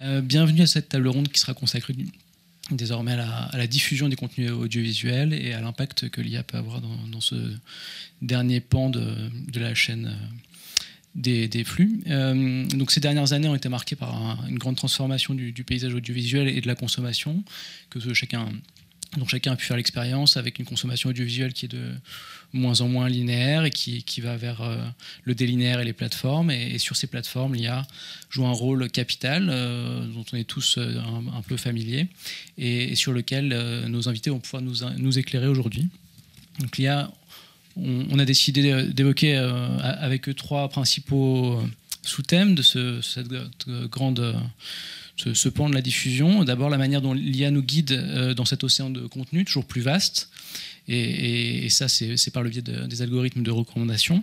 Bienvenue à cette table ronde qui sera consacrée désormais à la diffusion des contenus audiovisuels et à l'impact que l'IA peut avoir dans ce dernier pan de la chaîne des flux. Donc ces dernières années ont été marquées par une grande transformation du paysage audiovisuel et de la consommation, dont chacun a pu faire l'expérience, avec une consommation audiovisuelle qui est de moins en moins linéaire et qui va vers le délinéaire et les plateformes. Et sur ces plateformes, l'IA joue un rôle capital dont on est tous un peu familiers et sur lequel nos invités vont pouvoir nous éclairer aujourd'hui. Donc l'IA, on a décidé d'évoquer avec eux trois principaux sous-thèmes de cette grande... ce pan de la diffusion. D'abord, la manière dont l'IA nous guide dans cet océan de contenu toujours plus vaste. Et ça, c'est par le biais des algorithmes de recommandation.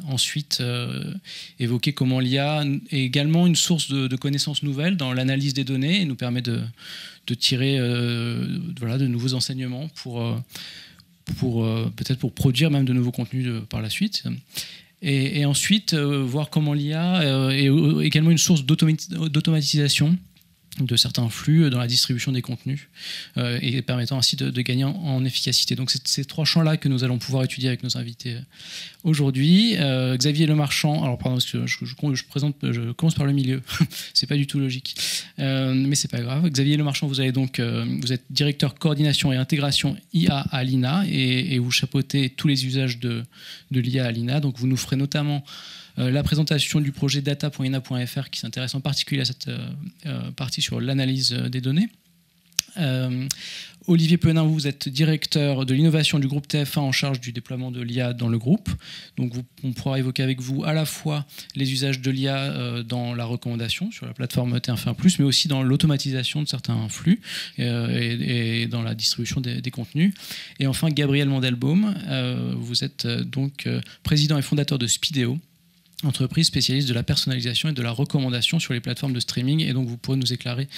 Ensuite, évoquer comment l'IA est également une source de connaissances nouvelles dans l'analyse des données et nous permet de tirer de nouveaux enseignements peut-être pour produire même de nouveaux contenus par la suite. Et ensuite, voir comment l'IA est également une source d'automatisation de certains flux dans la distribution des contenus et permettant ainsi de gagner en efficacité. Donc c'est ces trois champs-là que nous allons pouvoir étudier avec nos invités aujourd'hui. Xavier Lemarchand, alors pardon, parce que je commence par le milieu, c'est pas du tout logique, mais c'est pas grave. Xavier Lemarchand, vous êtes directeur coordination et intégration IA à l'INA et vous chapeautez tous les usages de l'IA à l'INA. Donc vous nous ferez notamment la présentation du projet data.ina.fr qui s'intéresse en particulier à cette partie sur l'analyse des données. Olivier Penin, vous êtes directeur de l'innovation du groupe TF1 en charge du déploiement de l'IA dans le groupe. Donc on pourra évoquer avec vous à la fois les usages de l'IA dans la recommandation sur la plateforme TF1+, mais aussi dans l'automatisation de certains flux et dans la distribution des contenus. Et enfin, Gabriel Mandelbaum, vous êtes donc président et fondateur de Speedeo, entreprise spécialiste de la personnalisation et de la recommandation sur les plateformes de streaming. Et donc, vous pourrez nous éclairer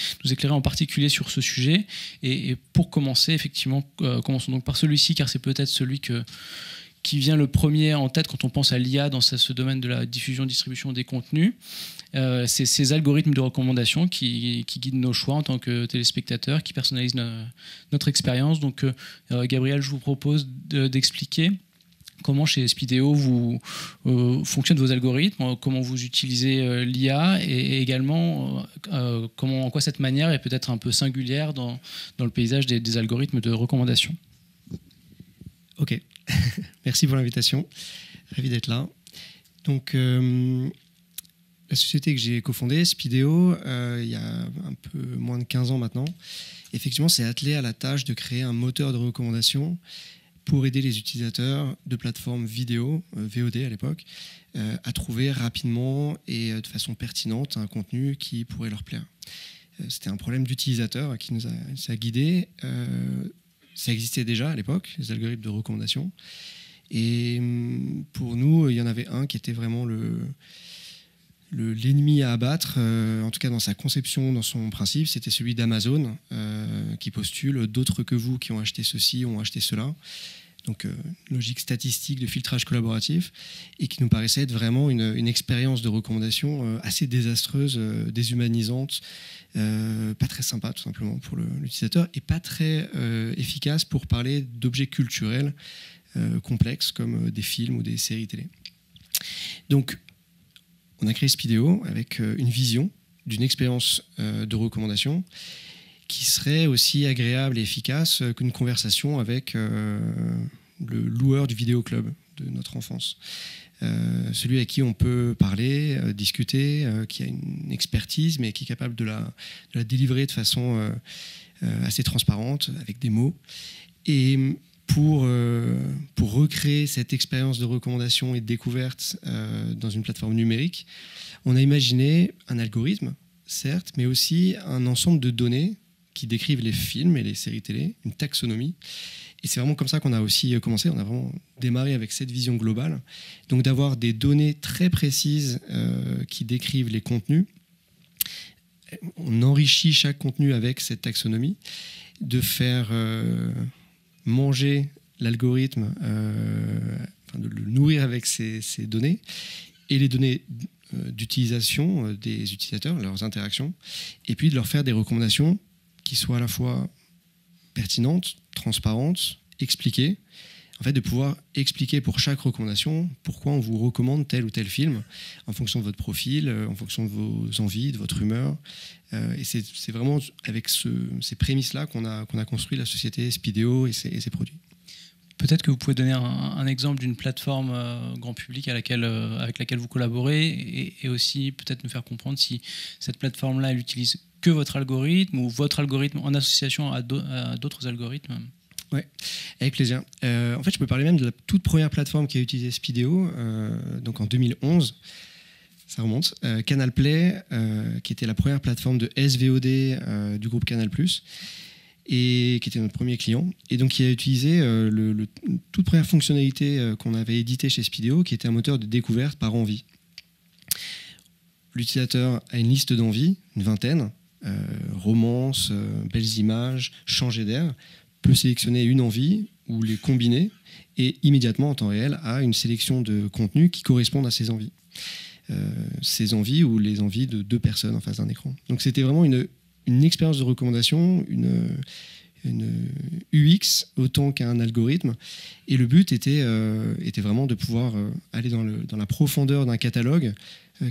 en particulier sur ce sujet. Et pour commencer, effectivement, commençons donc par celui-ci, car c'est peut-être celui qui vient le premier en tête quand on pense à l'IA dans ce domaine de la diffusion-distribution des contenus. C'est ces algorithmes de recommandation qui guident nos choix en tant que téléspectateurs, qui personnalisent notre expérience. Donc, Gabriel, je vous propose d'expliquer comment chez Speedeo fonctionnent vos algorithmes, comment vous utilisez l'IA et également en quoi cette manière est peut-être un peu singulière dans le paysage des algorithmes de recommandation. Ok, merci pour l'invitation, ravi d'être là. Donc, la société que j'ai cofondée, Speedeo, il y a un peu moins de 15 ans maintenant, effectivement, s'est attelée à la tâche de créer un moteur de recommandation pour aider les utilisateurs de plateformes vidéo, VOD à l'époque, à trouver rapidement et de façon pertinente un contenu qui pourrait leur plaire. C'était un problème d'utilisateur qui nous a guidés. Ça existait déjà à l'époque, les algorithmes de recommandation. Et pour nous, il y en avait un qui était vraiment l'ennemi à abattre, en tout cas dans sa conception, dans son principe, c'était celui d'Amazon, qui postule d'autres que vous qui ont acheté ceci, ont acheté cela. Donc, logique statistique de filtrage collaboratif, et qui nous paraissait être vraiment une expérience de recommandation assez désastreuse, déshumanisante, pas très sympa tout simplement pour l'utilisateur, et pas très efficace pour parler d'objets culturels complexes comme des films ou des séries télé. Donc, on a créé Speedeo avec une vision d'une expérience de recommandation qui serait aussi agréable et efficace qu'une conversation avec le loueur du vidéoclub de notre enfance. Celui à qui on peut parler, discuter, qui a une expertise, mais qui est capable de la délivrer de façon assez transparente, avec des mots. Et pour recréer cette expérience de recommandation et de découverte dans une plateforme numérique, on a imaginé un algorithme, certes, mais aussi un ensemble de données qui décrivent les films et les séries télé, une taxonomie. Et c'est vraiment comme ça qu'on a aussi commencé. On a vraiment démarré avec cette vision globale. Donc d'avoir des données très précises qui décrivent les contenus. On enrichit chaque contenu avec cette taxonomie, de faire manger l'algorithme, de le nourrir avec ces données, et les données d'utilisation des utilisateurs, leurs interactions, et puis de leur faire des recommandations qui soient à la fois pertinentes, transparentes, expliquées. En fait, de pouvoir expliquer pour chaque recommandation pourquoi on vous recommande tel ou tel film en fonction de votre profil, en fonction de vos envies, de votre humeur. Et c'est vraiment avec ces prémices-là qu'on a construit la société Speedeo et ses produits. Peut-être que vous pouvez donner un exemple d'une plateforme grand public avec laquelle vous collaborez et aussi peut-être nous faire comprendre si cette plateforme-là, elle utilise que votre algorithme ou votre algorithme en association à d'autres algorithmes. Oui, avec plaisir. En fait, je peux parler même de la toute première plateforme qui a utilisé Speedeo, donc en 2011. Ça remonte. Canal Play, qui était la première plateforme de SVOD du groupe Canal+, et qui était notre premier client. Et donc, qui a utilisé toute première fonctionnalité qu'on avait éditée chez Speedeo, qui était un moteur de découverte par envie. L'utilisateur a une liste d'envies, une vingtaine, romance, belles images, changer d'air, peut sélectionner une envie ou les combiner et immédiatement en temps réel a une sélection de contenus qui correspondent à ses envies. Ses envies ou les envies de 2 personnes en face d'un écran. Donc c'était vraiment une expérience de recommandation, une UX autant qu'un algorithme. Et le but était vraiment de pouvoir aller dans la profondeur d'un catalogue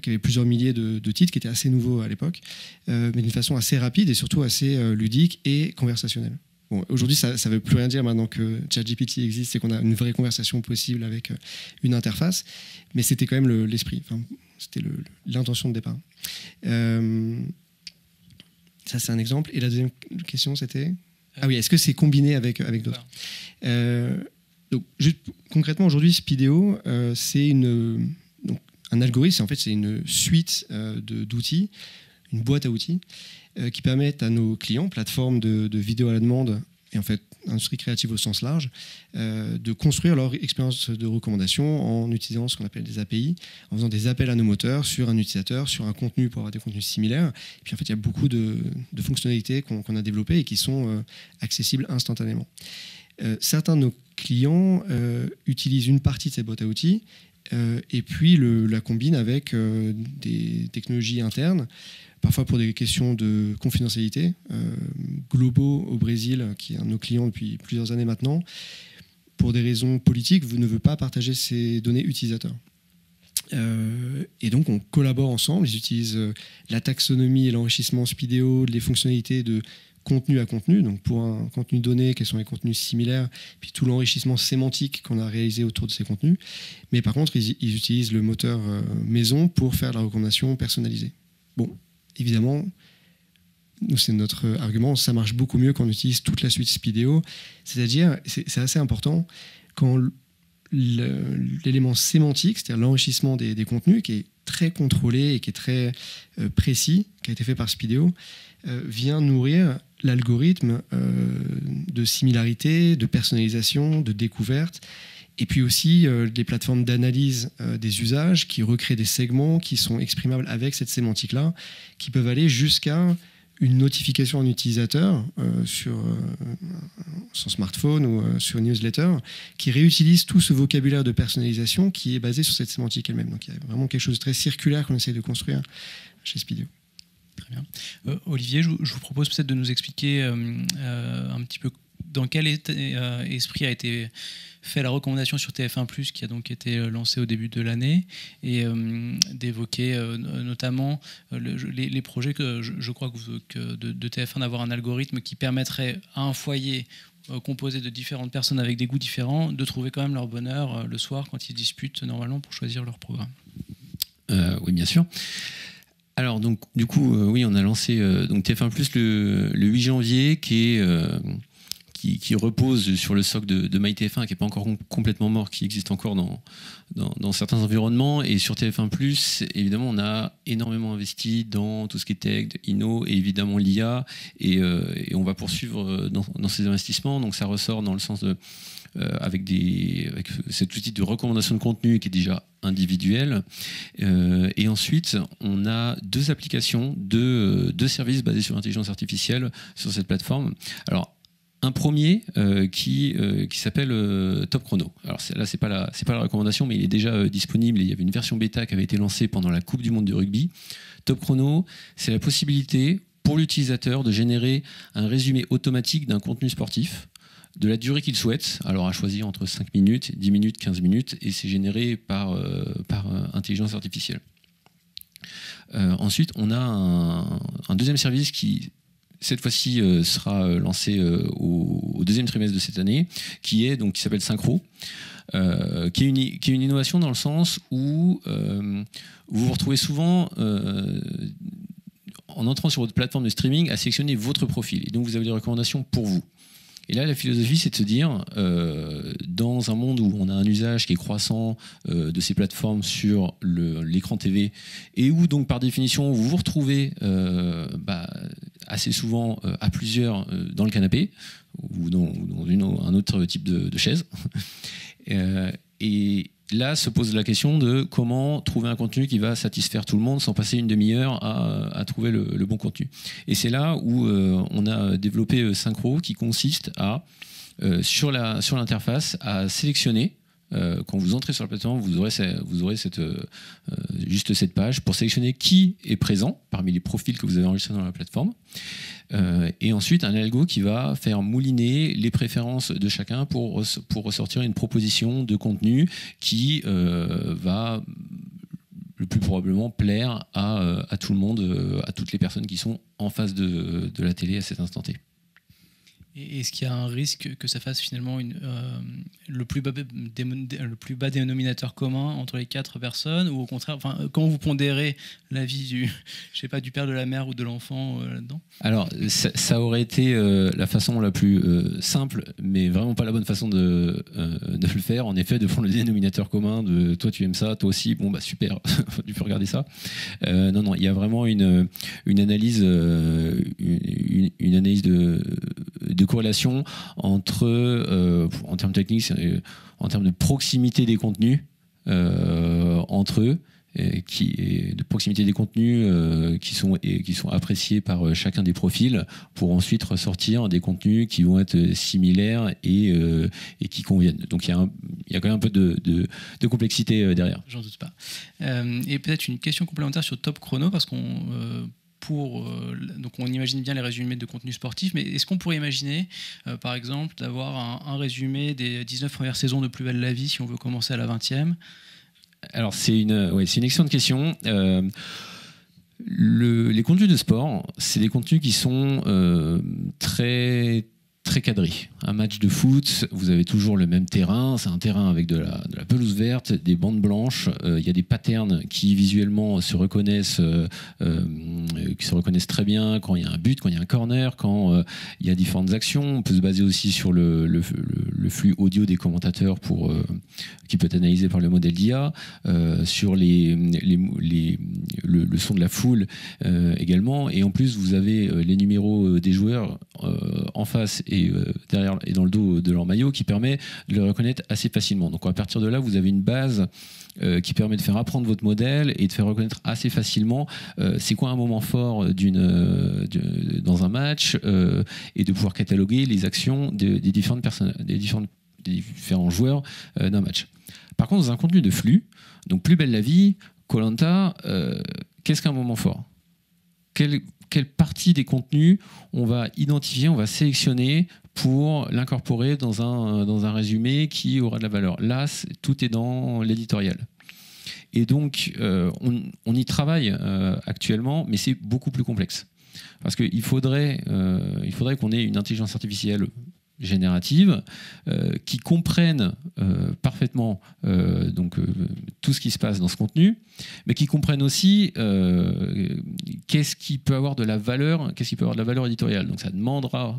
qui avait plusieurs milliers de titres, qui était assez nouveau à l'époque, mais d'une façon assez rapide et surtout assez ludique et conversationnelle. Bon, aujourd'hui, ça ne veut plus rien dire maintenant que ChatGPT existe et qu'on a une vraie conversation possible avec une interface, mais c'était quand même l'esprit, c'était l'intention de départ. Ça, c'est un exemple. Et la deuxième question, c'était ah oui, est-ce que c'est combiné avec d'autres donc, juste, concrètement, aujourd'hui, Speedeo, c'est un algorithme, en fait, c'est une suite d'outils, une boîte à outils, qui permettent à nos clients, plateformes de vidéo à la demande, et en fait, industrie créative au sens large, de construire leur expérience de recommandation en utilisant ce qu'on appelle des API, en faisant des appels à nos moteurs sur un utilisateur, sur un contenu pour avoir des contenus similaires. Et puis en fait, il y a beaucoup de fonctionnalités qu'on a développées et qui sont accessibles instantanément. Certains de nos clients utilisent une partie de cette boîte à outils et puis la combinent avec des technologies internes, parfois pour des questions de confidentialité. Globo au Brésil, qui est un de nos clients depuis plusieurs années maintenant, pour des raisons politiques, ne veut pas partager ses données utilisateurs. Et donc on collabore ensemble, ils utilisent la taxonomie et l'enrichissement Speedeo, les fonctionnalités de contenu à contenu, donc pour un contenu donné, quels sont les contenus similaires, puis tout l'enrichissement sémantique qu'on a réalisé autour de ces contenus. Mais par contre, ils utilisent le moteur maison pour faire la recommandation personnalisée. Bon, évidemment, nous, c'est notre argument, ça marche beaucoup mieux quand on utilise toute la suite Speedeo, c'est-à-dire, c'est assez important, quand l'élément sémantique, c'est-à-dire l'enrichissement des contenus, qui est très contrôlé et qui est très précis, qui a été fait par Speedeo, vient nourrir l'algorithme de similarité, de personnalisation, de découverte, et puis aussi des plateformes d'analyse des usages qui recréent des segments qui sont exprimables avec cette sémantique-là, qui peuvent aller jusqu'à une notification à un utilisateur sur son smartphone ou sur une newsletter, qui réutilise tout ce vocabulaire de personnalisation qui est basé sur cette sémantique elle-même. Donc il y a vraiment quelque chose de très circulaire qu'on essaie de construire chez Speedeo. Très bien. Olivier, je vous propose peut-être de nous expliquer un petit peu dans quel esprit a été fait la recommandation sur TF1+, qui a donc été lancée au début de l'année, et d'évoquer notamment les projets que je crois que de TF1 d'avoir un algorithme qui permettrait à un foyer composé de différentes personnes avec des goûts différents de trouver quand même leur bonheur le soir quand ils disputent normalement pour choisir leur programme. Oui, bien sûr. Alors, donc, du coup, oui, on a lancé donc TF1+, le 8 janvier, qui repose sur le socle de MyTF1, qui n'est pas encore complètement mort, qui existe encore dans certains environnements. Et sur TF1+, évidemment, on a énormément investi dans tout ce qui est tech, inno, et évidemment l'IA. Et on va poursuivre dans ces investissements. Donc, ça ressort dans le sens de... avec cet outil de recommandation de contenu qui est déjà individuel. Et ensuite, on a 2 applications, 2 services basés sur l'intelligence artificielle sur cette plateforme. Alors, un premier qui s'appelle Top Chrono. Alors là, c'est pas la recommandation, mais il est déjà disponible. Et il y avait une version bêta qui avait été lancée pendant la Coupe du Monde de rugby. Top Chrono, c'est la possibilité pour l'utilisateur de générer un résumé automatique d'un contenu sportif de la durée qu'il souhaite, alors à choisir entre 5 minutes, 10 minutes, 15 minutes, et c'est généré par intelligence artificielle. Ensuite, on a un deuxième service qui, cette fois-ci, sera lancé au deuxième trimestre de cette année, qui s'appelle Synchro, qui est une innovation dans le sens où vous vous retrouvez souvent en entrant sur votre plateforme de streaming à sélectionner votre profil, et donc vous avez des recommandations pour vous. Et là, la philosophie, c'est de se dire, dans un monde où on a un usage qui est croissant de ces plateformes sur l'écran TV, et où donc par définition vous vous retrouvez assez souvent à plusieurs dans le canapé ou dans un autre type de chaise. Et là se pose la question de comment trouver un contenu qui va satisfaire tout le monde sans passer une demi-heure à trouver le bon contenu. Et c'est là où on a développé Synchro, qui consiste à, sur l'interface, à sélectionner. Quand vous entrez sur la plateforme, vous aurez juste cette page pour sélectionner qui est présent parmi les profils que vous avez enregistrés dans la plateforme. Et ensuite, un algo qui va faire mouliner les préférences de chacun pour ressortir une proposition de contenu qui va le plus probablement plaire à tout le monde, à toutes les personnes qui sont en face de la télé à cet instant T. Et est-ce qu'il y a un risque que ça fasse finalement le plus bas dénominateur commun entre les 4 personnes, ou au contraire, comment vous pondérez la vie du père, de la mère ou de l'enfant là-dedans? Alors, ça aurait été la façon la plus simple, mais vraiment pas la bonne façon de le faire. En effet, de prendre le dénominateur commun de toi tu aimes ça, toi aussi, bon bah super, tu peux regarder ça. Non, il y a vraiment une analyse, une analyse de corrélation entre, en termes techniques, en termes de proximité des contenus entre eux, de proximité des contenus qui sont appréciés par chacun des profils, pour ensuite ressortir des contenus qui vont être similaires et qui conviennent. Donc il y a quand même un peu de complexité derrière. J'en doute pas. Et peut-être une question complémentaire sur Top Chrono, parce qu'on donc on imagine bien les résumés de contenu sportif, mais est-ce qu'on pourrait imaginer, par exemple, d'avoir un résumé des 19 premières saisons de Plus belle la vie, si on veut commencer à la 20e? Alors c'est une excellente question. Les contenus de sport, c'est des contenus qui sont très cadrés. Un match de foot, vous avez toujours le même terrain, c'est un terrain avec de la pelouse verte, des bandes blanches, il y a des patterns qui visuellement se reconnaissent très bien quand il y a un but, quand il y a un corner, quand il y a différentes actions. On peut se baser aussi sur le flux audio des commentateurs qui peut être analysé par le modèle d'IA, sur le son de la foule également, et en plus vous avez les numéros des joueurs en face et derrière et dans le dos de leur maillot, qui permet de le reconnaître assez facilement. Donc à partir de là, vous avez une base qui permet de faire apprendre votre modèle et de faire reconnaître assez facilement c'est quoi un moment fort dans un match, et de pouvoir cataloguer les actions des différentes personnes, des différents joueurs d'un match. Par contre, dans un contenu de flux, donc Plus belle la vie, Koh-Lanta, qu'est-ce qu'un moment fort? Quelle partie des contenus on va identifier, on va sélectionner pour l'incorporer dans un résumé qui aura de la valeur? Là, tout est dans l'éditorial. Et donc, on y travaille actuellement, mais c'est beaucoup plus complexe. Parce qu'il faudrait qu'on ait une intelligence artificielle générative qui comprenne parfaitement tout ce qui se passe dans ce contenu, mais qui comprenne aussi qu'est-ce qui peut avoir de la valeur éditoriale. Donc ça demandera,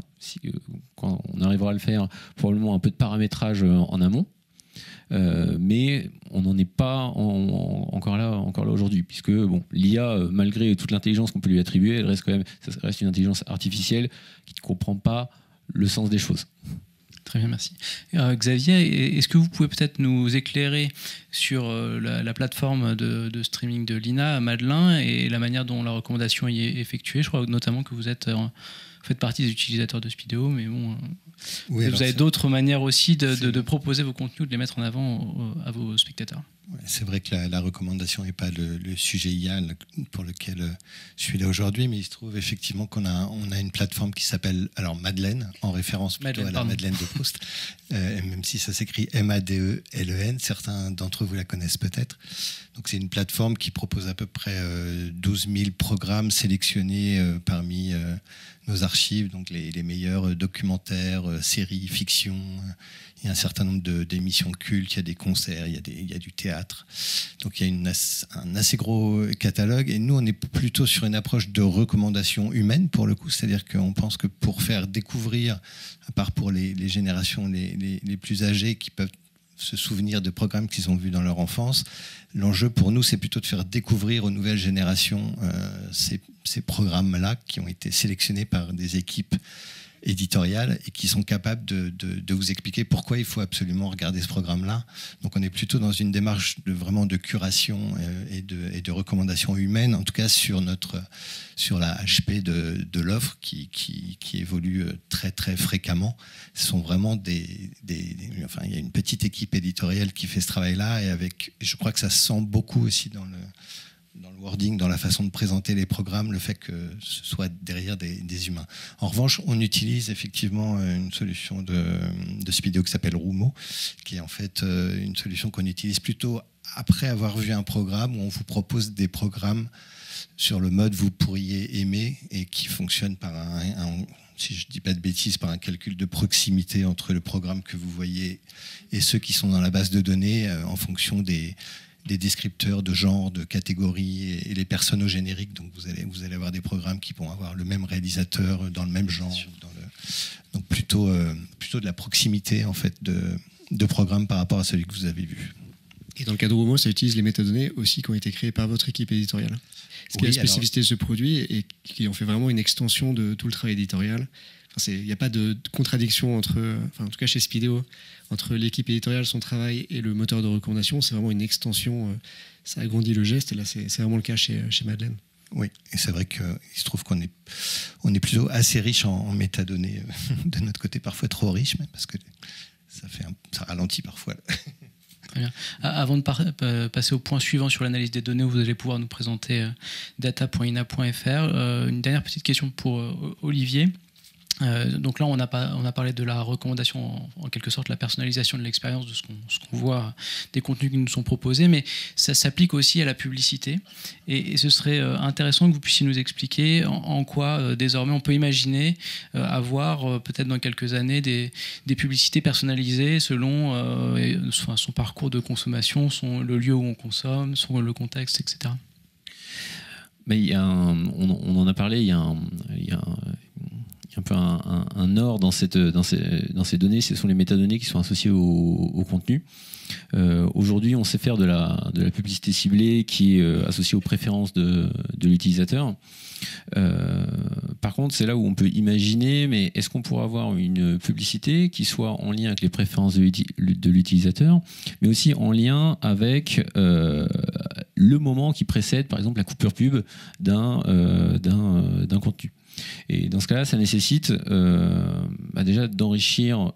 quand on arrivera à le faire, probablement un peu de paramétrage en amont. Mais on n'en est pas encore là aujourd'hui, puisque l'IA, malgré toute l'intelligence qu'on peut lui attribuer, ça reste une intelligence artificielle qui ne comprend pas le sens des choses. Très bien, merci. Xavier, est-ce que vous pouvez peut-être nous éclairer sur la plateforme de streaming de l'INA, Madelin, et la manière dont la recommandation y est effectuée? Je crois notamment que vous faites partie des utilisateurs de Speedo, mais bon... Oui, vous avez d'autres manières aussi de proposer vos contenus, de les mettre en avant à vos spectateurs. Ouais, c'est vrai que la recommandation n'est pas le sujet idéal pour lequel je suis là aujourd'hui, mais il se trouve effectivement qu'on a une plateforme qui s'appelle Madeleine, en référence plutôt à la Madeleine de Proust, même si ça s'écrit Madelen, certains d'entre vous la connaissent peut-être. Donc c'est une plateforme qui propose à peu près 12 000 programmes sélectionnés parmi nos archives, donc les meilleurs documentaires, séries, fictions. Il y a un certain nombre d'émissions cultes, il y a des concerts, il y a du théâtre. Donc il y a un assez gros catalogue. Et nous, on est plutôt sur une approche de recommandation humaine, pour le coup. C'est-à-dire qu'on pense que pour faire découvrir, à part pour les générations les plus âgées qui peuvent se souvenir de programmes qu'ils ont vus dans leur enfance, l'enjeu pour nous, c'est plutôt de faire découvrir aux nouvelles générations ces programmes-là qui ont été sélectionnés par des équipes éditoriales et qui sont capables de vous expliquer pourquoi il faut absolument regarder ce programme-là. Donc on est plutôt dans une démarche vraiment de curation et de recommandation humaine, en tout cas sur la HP de l'offre qui évolue très très fréquemment. Ce sont vraiment enfin, il y a une petite équipe éditoriale qui fait ce travail-là et je crois que ça se sent beaucoup aussi dans le wording, dans la façon de présenter les programmes, le fait que ce soit derrière des humains. En revanche, on utilise effectivement une solution de Speedo qui s'appelle Rumo, qui est en fait une solution qu'on utilise plutôt après avoir vu un programme, où on vous propose des programmes sur le mode vous pourriez aimer et qui fonctionne par si je ne dis pas de bêtises, par un calcul de proximité entre le programme que vous voyez et ceux qui sont dans la base de données en fonction des descripteurs de genre, de catégories et les personnes au générique. Donc vous allez avoir des programmes qui vont avoir le même réalisateur dans le même genre. Donc plutôt de la proximité en fait de programmes par rapport à celui que vous avez vu. Et dans le cas de Rumo, ça utilise les métadonnées aussi qui ont été créées par votre équipe éditoriale. Ce qui est la spécificité de ce produit et qui en fait vraiment une extension de tout le travail éditorial. Il n'y a pas de contradiction en tout cas chez Speedo, entre l'équipe éditoriale, son travail et le moteur de recommandation. C'est vraiment une extension, ça agrandit le geste, et là c'est vraiment le cas chez Madeleine. Oui, et c'est vrai qu'il se trouve qu'on est plutôt assez riche en métadonnées de notre côté, parfois trop riche, même, parce que ça ralentit parfois. Très bien. Avant de passer au point suivant sur l'analyse des données, où vous allez pouvoir nous présenter data.ina.fr, une dernière petite question pour Olivier. Donc là, on a parlé de la recommandation, en quelque sorte la personnalisation de l'expérience, de ce qu'on voit, des contenus qui nous sont proposés, mais ça s'applique aussi à la publicité. Et ce serait intéressant que vous puissiez nous expliquer en quoi désormais on peut imaginer avoir peut-être dans quelques années des publicités personnalisées selon son parcours de consommation, le lieu où on consomme, le contexte, etc. Mais on en a parlé, il y a un peu un or dans ces données, ce sont les métadonnées qui sont associées au contenu. Aujourd'hui, on sait faire de la publicité ciblée qui est associée aux préférences de l'utilisateur. Par contre, c'est là où on peut imaginer, mais est-ce qu'on pourrait avoir une publicité qui soit en lien avec les préférences de l'utilisateur, mais aussi en lien avec le moment qui précède, par exemple, la coupure pub d'un contenu. Et dans ce cas-là, ça nécessite déjà d'enrichir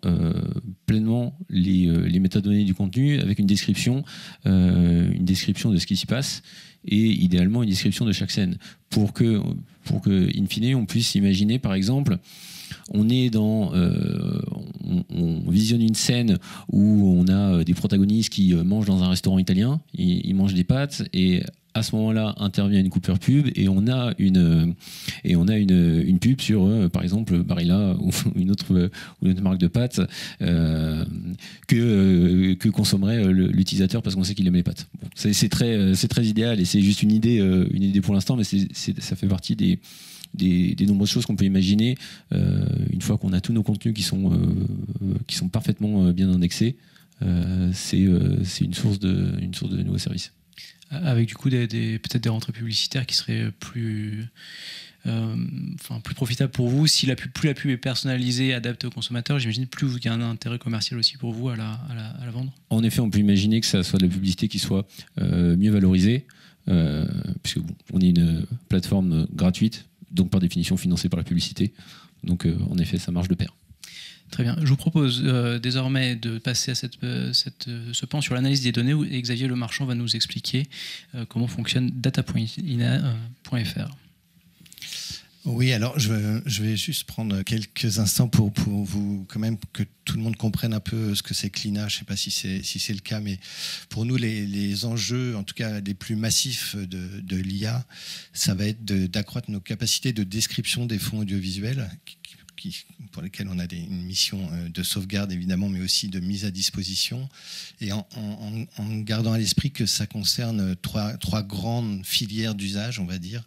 pleinement les métadonnées du contenu avec une description de ce qui s'y passe et idéalement une description de chaque scène pour que in fine, on puisse imaginer, par exemple, on visionne une scène où on a des protagonistes qui mangent dans un restaurant italien, ils mangent des pâtes et à ce moment-là intervient une coupure pub et on a une pub sur par exemple Barilla ou une autre marque de pâtes que consommerait l'utilisateur parce qu'on sait qu'il aime les pâtes. Bon, c'est très idéal et c'est juste une idée pour l'instant, mais ça fait partie des nombreuses choses qu'on peut imaginer une fois qu'on a tous nos contenus qui sont parfaitement bien indexés. C'est une source de nouveaux services. Avec du coup peut-être des rentrées publicitaires qui seraient plus profitables pour vous. Si plus la pub est personnalisée, adaptée aux consommateurs, j'imagine plus il y a un intérêt commercial aussi pour vous à la vendre. En effet, on peut imaginer que ça soit de la publicité qui soit mieux valorisée, puisque on est une plateforme gratuite, donc par définition financée par la publicité. Donc en effet, ça marche de pair. Très bien. Je vous propose désormais de passer à ce pan sur l'analyse des données où Xavier Lemarchand va nous expliquer comment fonctionne data.ina.fr. Oui, alors je vais juste prendre quelques instants pour vous, quand même, que tout le monde comprenne un peu ce que c'est que l'INA. Je ne sais pas si c'est le cas, mais pour nous, les enjeux, en tout cas les plus massifs de l'IA, ça va être d'accroître nos capacités de description des fonds audiovisuels, pour lesquels on a une mission de sauvegarde évidemment, mais aussi de mise à disposition, et en gardant à l'esprit que ça concerne trois grandes filières d'usage, on va dire.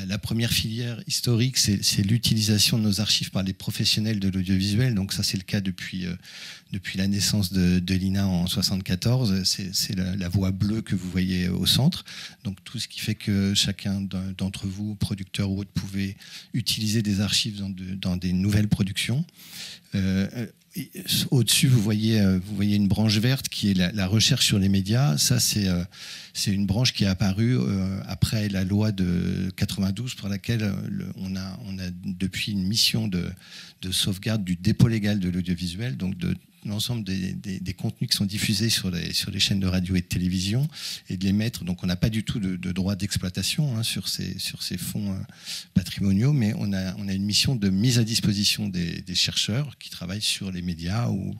La première filière historique, c'est l'utilisation de nos archives par les professionnels de l'audiovisuel. Donc ça, c'est le cas depuis la naissance de l'INA en 1974. C'est la voie bleue que vous voyez au centre. Donc tout ce qui fait que chacun d'entre vous, producteurs ou autres, pouvait utiliser des archives dans des nouvelles productions. Au-dessus, vous voyez une branche verte qui est la recherche sur les médias. Ça, c'est une branche qui est apparue après la loi de 92, pour laquelle on a depuis une mission de sauvegarde du dépôt légal de l'audiovisuel, donc de l'ensemble des contenus qui sont diffusés sur les chaînes de radio et de télévision, et de les mettre. Donc on n'a pas du tout de droit d'exploitation sur ces fonds patrimoniaux, mais on a une mission de mise à disposition des chercheurs qui travaillent sur les médias ou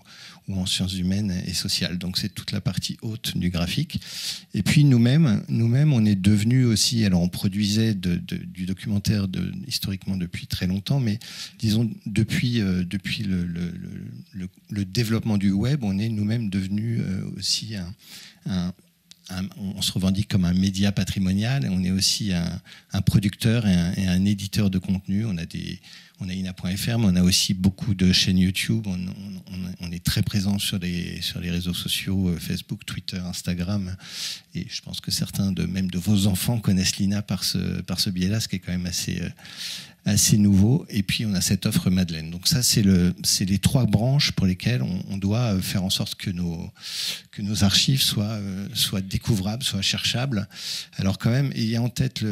en sciences humaines et sociales. Donc c'est toute la partie haute du graphique. Et puis nous-mêmes, on est devenus aussi, alors on produisait du documentaire historiquement depuis très longtemps, mais disons depuis le développement du web, on est nous-mêmes devenus aussi on se revendique comme un média patrimonial, et on est aussi un producteur et un éditeur de contenu. On a ina.fr, mais on a aussi beaucoup de chaînes YouTube. On est très présent sur les réseaux sociaux, Facebook, Twitter, Instagram. Et je pense que certains même de vos enfants connaissent l'INA par ce biais-là, ce qui est quand même assez nouveau. Et puis on a cette offre Madeleine. Donc ça, c'est les trois branches pour lesquelles on doit faire en sorte que nos archives soient découvrables, soient cherchables. Alors quand même, ayez en tête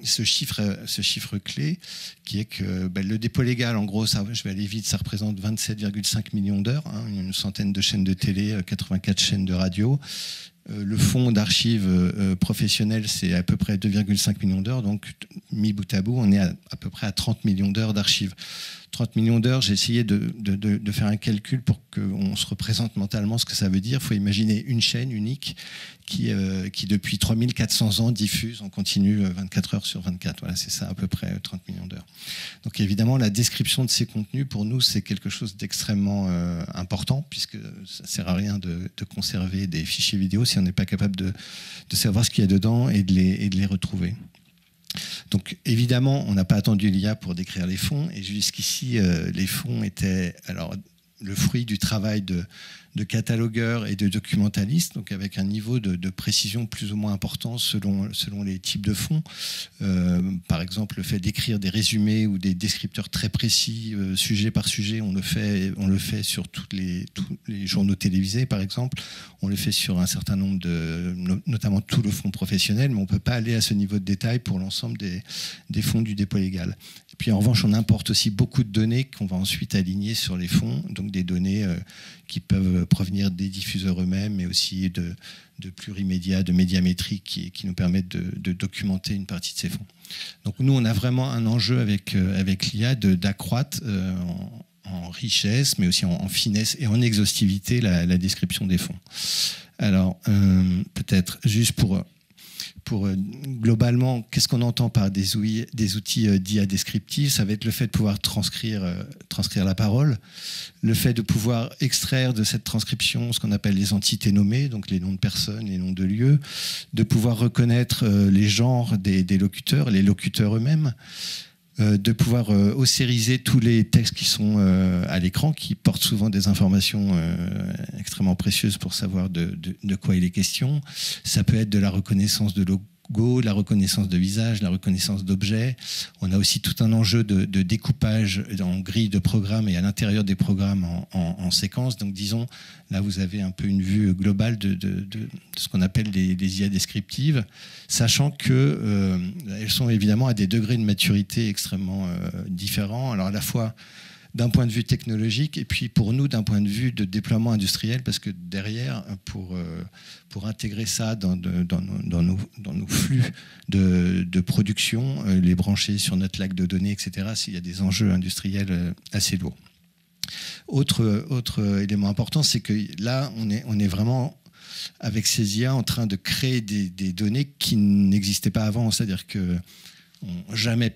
ce chiffre clé, qui est que le dépôt légal, en gros, je vais aller vite, ça représente 27,5 millions d'heures, une centaine de chaînes de télé, 84 chaînes de radio. Le fonds d'archives professionnelles, c'est à peu près 2,5 millions d'heures. Donc, mis bout à bout, on est à peu près à 30 millions d'heures d'archives. 30 millions d'heures, j'ai essayé de faire un calcul pour qu'on se représente mentalement ce que ça veut dire. Il faut imaginer une chaîne unique qui depuis 3400 ans, diffuse en continu 24 heures sur 24. Voilà, c'est ça à peu près 30 millions d'heures. Donc évidemment, la description de ces contenus, pour nous, c'est quelque chose d'extrêmement important, puisque ça ne sert à rien de conserver des fichiers vidéo si on n'est pas capable de savoir ce qu'il y a dedans et de les retrouver. Donc évidemment, on n'a pas attendu l'IA pour décrire les fonds, et jusqu'ici, les fonds étaient le fruit du travail de catalogueurs et de documentalistes, donc avec un niveau de précision plus ou moins important selon les types de fonds. Par exemple, le fait d'écrire des résumés ou des descripteurs très précis, sujet par sujet, on le fait sur tous les journaux télévisés, par exemple. On le fait sur un certain nombre notamment tout le fonds professionnel, mais on ne peut pas aller à ce niveau de détail pour l'ensemble des fonds du dépôt légal. Et puis en revanche, on importe aussi beaucoup de données qu'on va ensuite aligner sur les fonds, donc des données qui peuvent provenir des diffuseurs eux-mêmes, mais aussi de plurimédia, de médiamétrie qui nous permettent de documenter une partie de ces fonds. Donc nous, on a vraiment un enjeu avec l'IA d'accroître en richesse, mais aussi en finesse et en exhaustivité la description des fonds. Alors, peut-être juste pour globalement, qu'est-ce qu'on entend par des outils d'IA descriptifs? Ça va être le fait de pouvoir transcrire la parole, le fait de pouvoir extraire de cette transcription ce qu'on appelle les entités nommées, donc les noms de personnes, les noms de lieux, de pouvoir reconnaître les genres des locuteurs, les locuteurs eux-mêmes, de pouvoir ossériser tous les textes qui sont à l'écran, qui portent souvent des informations extrêmement précieuses pour savoir de quoi il est question. Ça peut être de la reconnaissance de logo, la reconnaissance de visage, la reconnaissance d'objets. On a aussi tout un enjeu de découpage en grille de programmes et à l'intérieur des programmes en séquences. Donc disons, là vous avez un peu une vue globale de ce qu'on appelle les IA descriptives, sachant qu'elles sont évidemment à des degrés de maturité extrêmement différents. Alors à la fois d'un point de vue technologique, et puis pour nous, d'un point de vue de déploiement industriel, parce que derrière, pour intégrer ça dans nos flux de production, les brancher sur notre lac de données, etc., il y a des enjeux industriels assez lourds. Autre élément important, c'est que là, on est vraiment, avec ces IA, en train de créer des données qui n'existaient pas avant. C'est-à-dire que jamais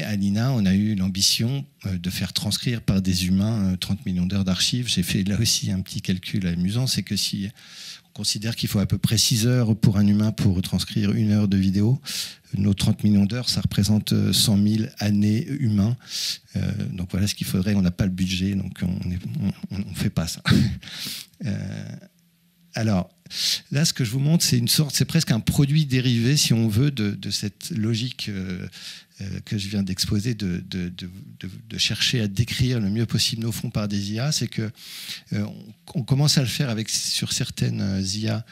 à l'INA, on a eu l'ambition de faire transcrire par des humains 30 millions d'heures d'archives. J'ai fait là aussi un petit calcul amusant, c'est que si on considère qu'il faut à peu près 6 heures pour un humain pour retranscrire 1 heure de vidéo, nos 30 millions d'heures, ça représente 100 000 années humains. Donc voilà ce qu'il faudrait. On n'a pas le budget, donc on ne fait pas ça. Alors, là, ce que je vous montre, c'est presque un produit dérivé, si on veut, de cette logique que je viens d'exposer, de chercher à décrire le mieux possible nos fonds par des IA. C'est que on commence à le faire sur certaines IA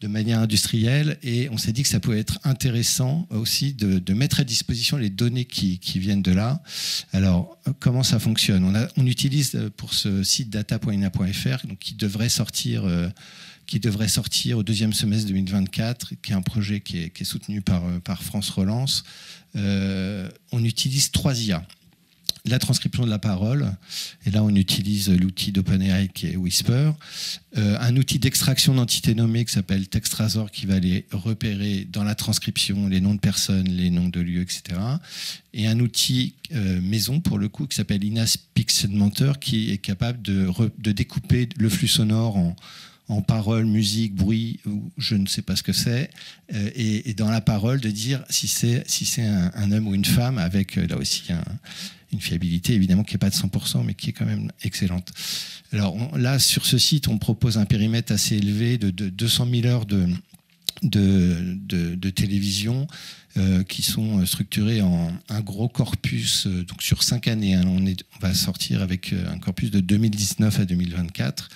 de manière industrielle, et on s'est dit que ça pouvait être intéressant aussi de mettre à disposition les données qui viennent de là. Alors, comment ça fonctionne ? On utilise pour ce site data.ina.fr, donc qui devrait sortir au deuxième semestre 2024, qui est un projet qui est soutenu par France Relance. On utilise 3 IA. La transcription de la parole, et là on utilise l'outil d'OpenAI qui est Whisper, un outil d'extraction d'entités nommées qui s'appelle TextRazor, qui va aller repérer dans la transcription les noms de personnes, les noms de lieux, etc. Et un outil maison pour le coup qui s'appelle INA Speak Segmenter, qui est capable de découper le flux sonore en paroles, musique, bruit, ou je ne sais pas ce que c'est, et dans la parole de dire si c'est un homme ou une femme, avec là aussi une fiabilité évidemment qui n'est pas de 100%, mais qui est quand même excellente. Alors là, sur ce site, on propose un périmètre assez élevé de 200 000 heures de télévision qui sont structurées en un gros corpus, donc sur 5 années. Hein, on va sortir avec un corpus de 2019 à 2024,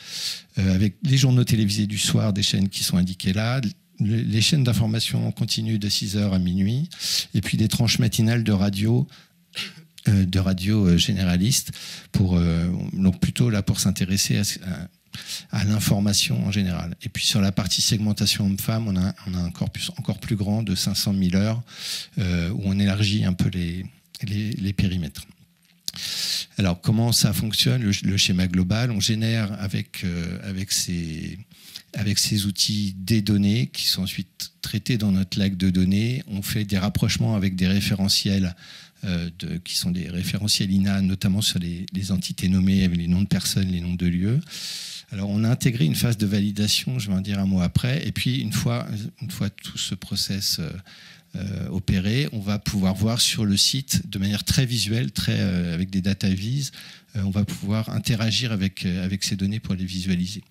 avec les journaux télévisés du soir, des chaînes qui sont indiquées là, les chaînes d'information en continu de 6h à minuit, et puis des tranches matinales de radio généraliste, donc plutôt là pour s'intéresser à l'information en général. Et puis sur la partie segmentation homme-femme, on a un corpus encore plus grand de 500 000 heures où on élargit un peu les périmètres. Alors comment ça fonctionne, le schéma global? On génère avec ces outils des données qui sont ensuite traitées dans notre lac de données. On fait des rapprochements avec des référentiels qui sont des référentiels INA, notamment sur les entités nommées avec les noms de personnes, les noms de lieux. Alors, on a intégré une phase de validation, je vais en dire un mot après, et puis une fois tout ce process opéré, on va pouvoir voir sur le site de manière très visuelle, avec des data viz, on va pouvoir interagir avec ces données pour les visualiser.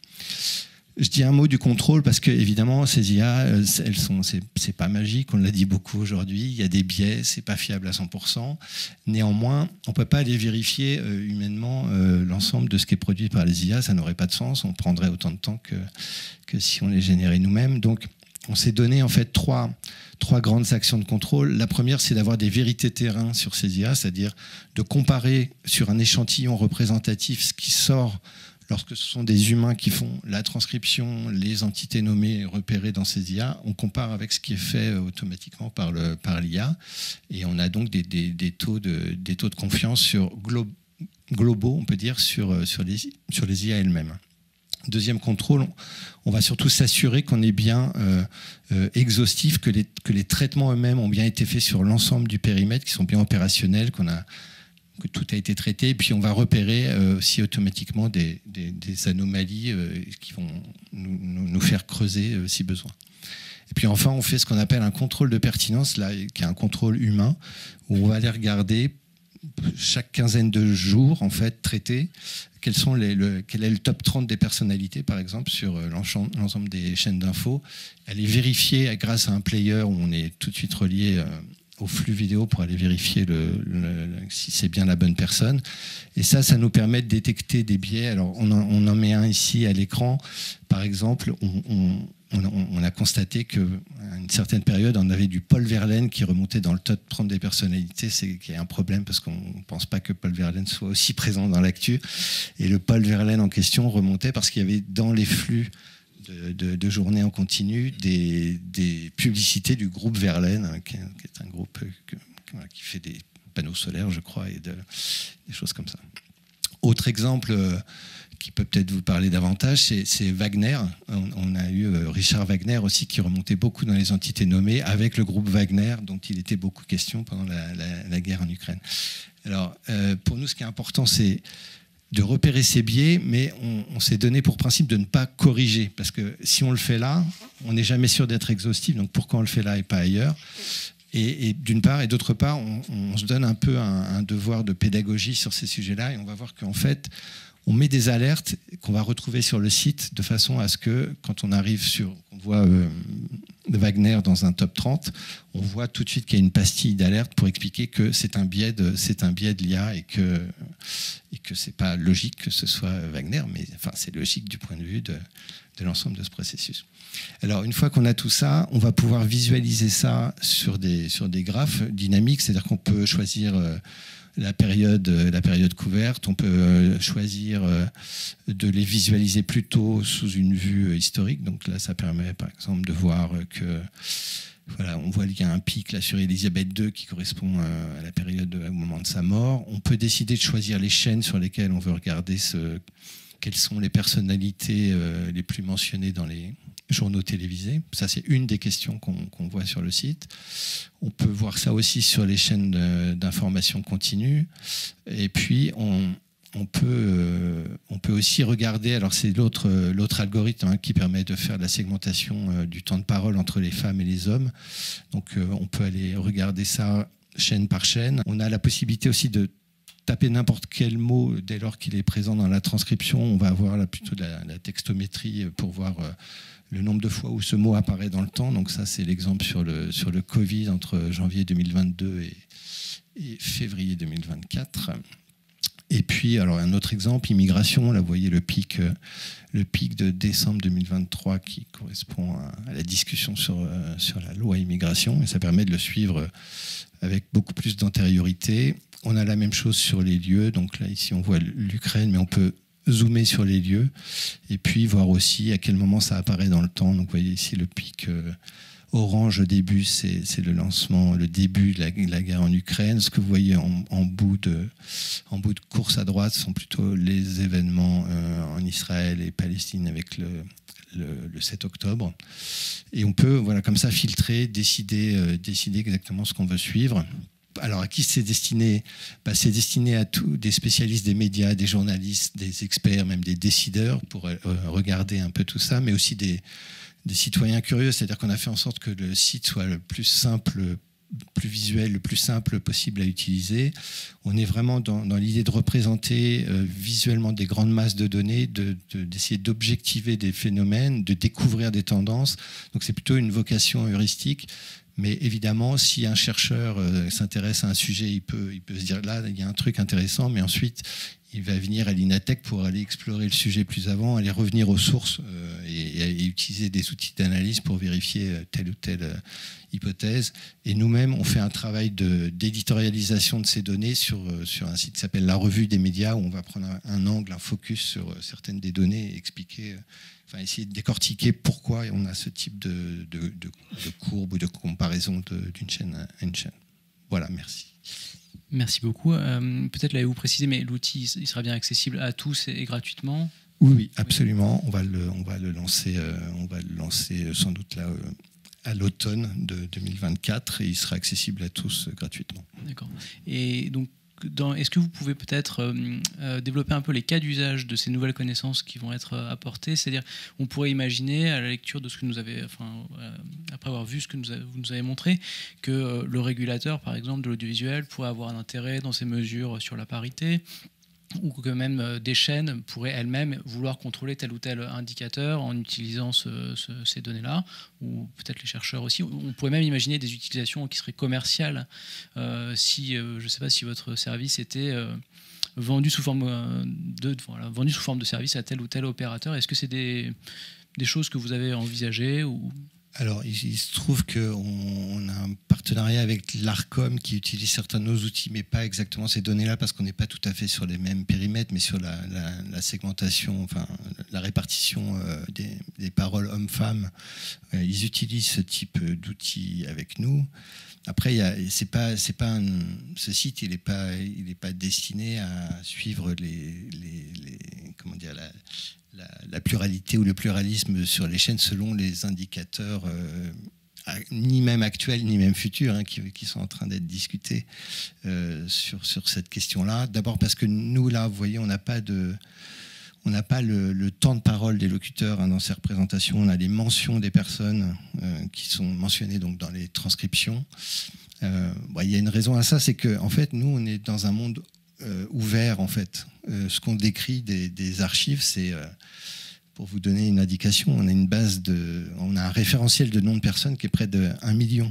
Je dis un mot du contrôle parce que évidemment ces IA, c'est pas magique, on l'a dit beaucoup aujourd'hui. Il y a des biais, c'est pas fiable à 100%. Néanmoins, on peut pas aller vérifier humainement l'ensemble de ce qui est produit par les IA. Ça n'aurait pas de sens. On prendrait autant de temps que si on les générait nous-mêmes. Donc, on s'est donné en fait trois grandes actions de contrôle. La première, c'est d'avoir des vérités terrain sur ces IA, c'est-à-dire de comparer sur un échantillon représentatif ce qui sort lorsque ce sont des humains qui font la transcription, les entités nommées repérées dans ces IA, on compare avec ce qui est fait automatiquement par l'IA, et on a donc des taux de confiance globaux, on peut dire, sur les IA elles-mêmes. Deuxième contrôle, on va surtout s'assurer qu'on est bien exhaustif, que les traitements eux-mêmes ont bien été faits sur l'ensemble du périmètre, qu'ils sont bien opérationnels, que tout a été traité, et puis on va repérer aussi automatiquement des anomalies qui vont nous faire creuser si besoin. Et puis enfin, on fait ce qu'on appelle un contrôle de pertinence, là, qui est un contrôle humain, où on va aller regarder chaque quinzaine de jours, en fait, traiter quel est le top 30 des personnalités, par exemple, sur l'ensemble des chaînes d'infos. Aller vérifier grâce à un player où on est tout de suite relié au flux vidéo pour aller vérifier si c'est bien la bonne personne. Et ça nous permet de détecter des biais. Alors, on en met un ici à l'écran. Par exemple, on on a constaté qu'à une certaine période, on avait du Paul Verlaine qui remontait dans le top 30 des personnalités. C'est qu'il y a un problème parce qu'on ne pense pas que Paul Verlaine soit aussi présent dans l'actu. Et le Paul Verlaine en question remontait parce qu'il y avait dans les flux de journée en continu des publicités du groupe Verlaine, qui est un groupe qui fait des panneaux solaires, je crois, et des choses comme ça. Autre exemple qui peut peut-être vous parler davantage, c'est Wagner. On a eu Richard Wagner aussi qui remontait beaucoup dans les entités nommées avec le groupe Wagner, dont il était beaucoup question pendant la guerre en Ukraine. Alors, pour nous, ce qui est important, c'est de repérer ces biais, mais on s'est donné pour principe de ne pas corriger, parce que si on le fait là, on n'est jamais sûr d'être exhaustif, donc pourquoi on le fait là et pas ailleurs ? Et d'une part, et d'autre part, on se donne un peu un devoir de pédagogie sur ces sujets-là, et on va voir qu'en fait, on met des alertes qu'on va retrouver sur le site de façon à ce que, quand on arrive on voit Wagner dans un top 30, on voit tout de suite qu'il y a une pastille d'alerte pour expliquer que c'est un biais de l'IA et que c'est pas logique que ce soit Wagner, mais enfin, c'est logique du point de vue de l'ensemble de ce processus. Alors, une fois qu'on a tout ça, on va pouvoir visualiser ça sur des graphes dynamiques, c'est-à-dire qu'on peut choisir la période couverte, on peut choisir de les visualiser plutôt sous une vue historique. Donc là, ça permet par exemple de voir que voilà, on voit qu'il y a un pic là sur Élisabeth II qui correspond à la période au moment de sa mort. On peut décider de choisir les chaînes sur lesquelles on veut regarder quelles sont les personnalités les plus mentionnées dans les journaux télévisés. Ça, c'est une des questions qu'on voit sur le site. On peut voir ça aussi sur les chaînes d'information continue. Et puis, on peut aussi regarder, alors c'est l'autre algorithme qui permet de faire de la segmentation du temps de parole entre les femmes et les hommes. Donc, on peut aller regarder ça chaîne par chaîne. On a la possibilité aussi de taper n'importe quel mot dès lors qu'il est présent dans la transcription. On va avoir là plutôt de la textométrie pour voir le nombre de fois où ce mot apparaît dans le temps. Donc ça, c'est l'exemple sur le Covid entre janvier 2022 et février 2024. Et puis, alors un autre exemple, immigration. Là, vous voyez le pic de décembre 2023 qui correspond à la discussion sur la loi immigration. Et ça permet de le suivre avec beaucoup plus d'antériorité. On a la même chose sur les lieux. Donc là, ici, on voit l'Ukraine, mais on peut zoomer sur les lieux et puis voir aussi à quel moment ça apparaît dans le temps. Donc, vous voyez ici le pic orange au début, c'est le début de la guerre en Ukraine. Ce que vous voyez en bout de course à droite sont plutôt les événements en Israël et Palestine avec le 7 octobre. Et on peut, voilà, comme ça, filtrer, décider exactement ce qu'on veut suivre. Alors, à qui c'est destiné ? C'est destiné à tous, des spécialistes des médias, des journalistes, des experts, même des décideurs, pour regarder un peu tout ça, mais aussi des citoyens curieux. C'est-à-dire qu'on a fait en sorte que le site soit le plus simple, plus visuel, le plus simple possible à utiliser. On est vraiment dans l'idée de représenter visuellement des grandes masses de données, d'essayer d'objectiver des phénomènes, de découvrir des tendances. Donc, c'est plutôt une vocation heuristique. Mais évidemment, si un chercheur s'intéresse à un sujet, il peut se dire là, il y a un truc intéressant, mais ensuite, il va venir à l'Inatech pour aller explorer le sujet plus avant, aller revenir aux sources et utiliser des outils d'analyse pour vérifier telle ou telle hypothèse. Et nous-mêmes, on fait un travail d'éditorialisation de ces données sur un site qui s'appelle La Revue des médias, où on va prendre un angle, un focus sur certaines des données et expliquer... Enfin, essayer de décortiquer pourquoi on a ce type de courbe ou de comparaison d'une chaîne à une chaîne. Voilà, merci. Merci beaucoup. Peut-être l'avez-vous précisé, mais l'outil il sera bien accessible à tous et gratuitement ? Oui, absolument. On va le lancer sans doute là à l'automne de 2024 et il sera accessible à tous gratuitement. D'accord. Et donc, est-ce que vous pouvez peut-être développer un peu les cas d'usage de ces nouvelles connaissances qui vont être apportées ? C'est-à-dire, on pourrait imaginer, à la lecture de ce que nous avez, après avoir vu ce que vous nous avez montré, que le régulateur, par exemple, de l'audiovisuel pourrait avoir un intérêt dans ces mesures sur la parité, ou que même des chaînes pourraient elles-mêmes vouloir contrôler tel ou tel indicateur en utilisant ces données-là, ou peut-être les chercheurs aussi. On pourrait même imaginer des utilisations qui seraient commerciales si, je ne sais pas, si votre service était vendu sous forme de service à tel ou tel opérateur. Est-ce que c'est des des choses que vous avez envisagées ou... Alors, il se trouve qu'on a un partenariat avec l'ARCOM qui utilise certains de nos outils, mais pas exactement ces données-là, parce qu'on n'est pas tout à fait sur les mêmes périmètres, mais sur la segmentation, enfin, la répartition des paroles hommes-femmes. Ils utilisent ce type d'outils avec nous. Après, ce site, il n'est pas destiné à suivre comment dire, la pluralité ou le pluralisme sur les chaînes selon les indicateurs ni même actuels ni même futurs qui sont en train d'être discutés sur cette question-là. D'abord parce que nous, là, vous voyez, on n'a pas le temps de parole des locuteurs dans ces représentations. On a les mentions des personnes qui sont mentionnées donc, dans les transcriptions. Il y a une raison à ça, c'est que en fait, nous, on est dans un monde ouvert, en fait. Ce qu'on décrit des archives, c'est, pour vous donner une indication, on a un référentiel de noms de personnes qui est près de 1 million.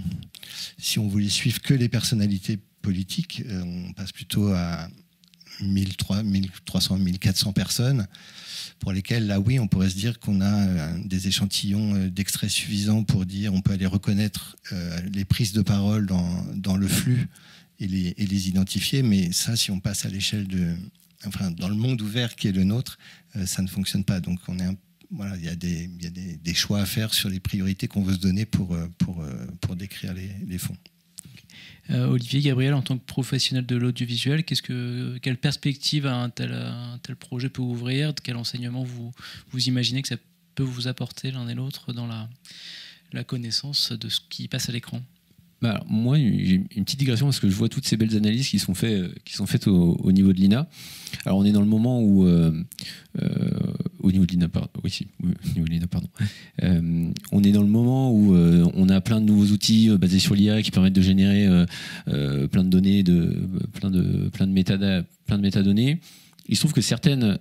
Si on voulait suivre que les personnalités politiques, on passe plutôt à 1300, 1400 personnes, pour lesquelles, là, oui, on pourrait se dire qu'on a des échantillons d'extraits suffisants pour dire on peut aller reconnaître les prises de parole dans le flux et les identifier, mais ça, si on passe à l'échelle dans le monde ouvert qui est le nôtre, ça ne fonctionne pas. Donc, il y a des choix à faire sur les priorités qu'on veut se donner pour décrire les fonds. Olivier, Gabriel, en tant que professionnel de l'audiovisuel, quelle perspective un tel projet peut ouvrir? Quel enseignement vous imaginez que ça peut vous apporter l'un et l'autre dans la connaissance de ce qui passe à l'écran? Alors, moi, j'ai une petite digression parce que je vois toutes ces belles analyses qui sont faites au niveau de l'INA. Alors, on est dans le moment où au niveau de l'INA, pardon. Oui, si, au niveau de l'INA, pardon. On est dans le moment où on a plein de nouveaux outils basés sur l'IA qui permettent de générer plein de données, plein de métadonnées. Il se trouve que certaines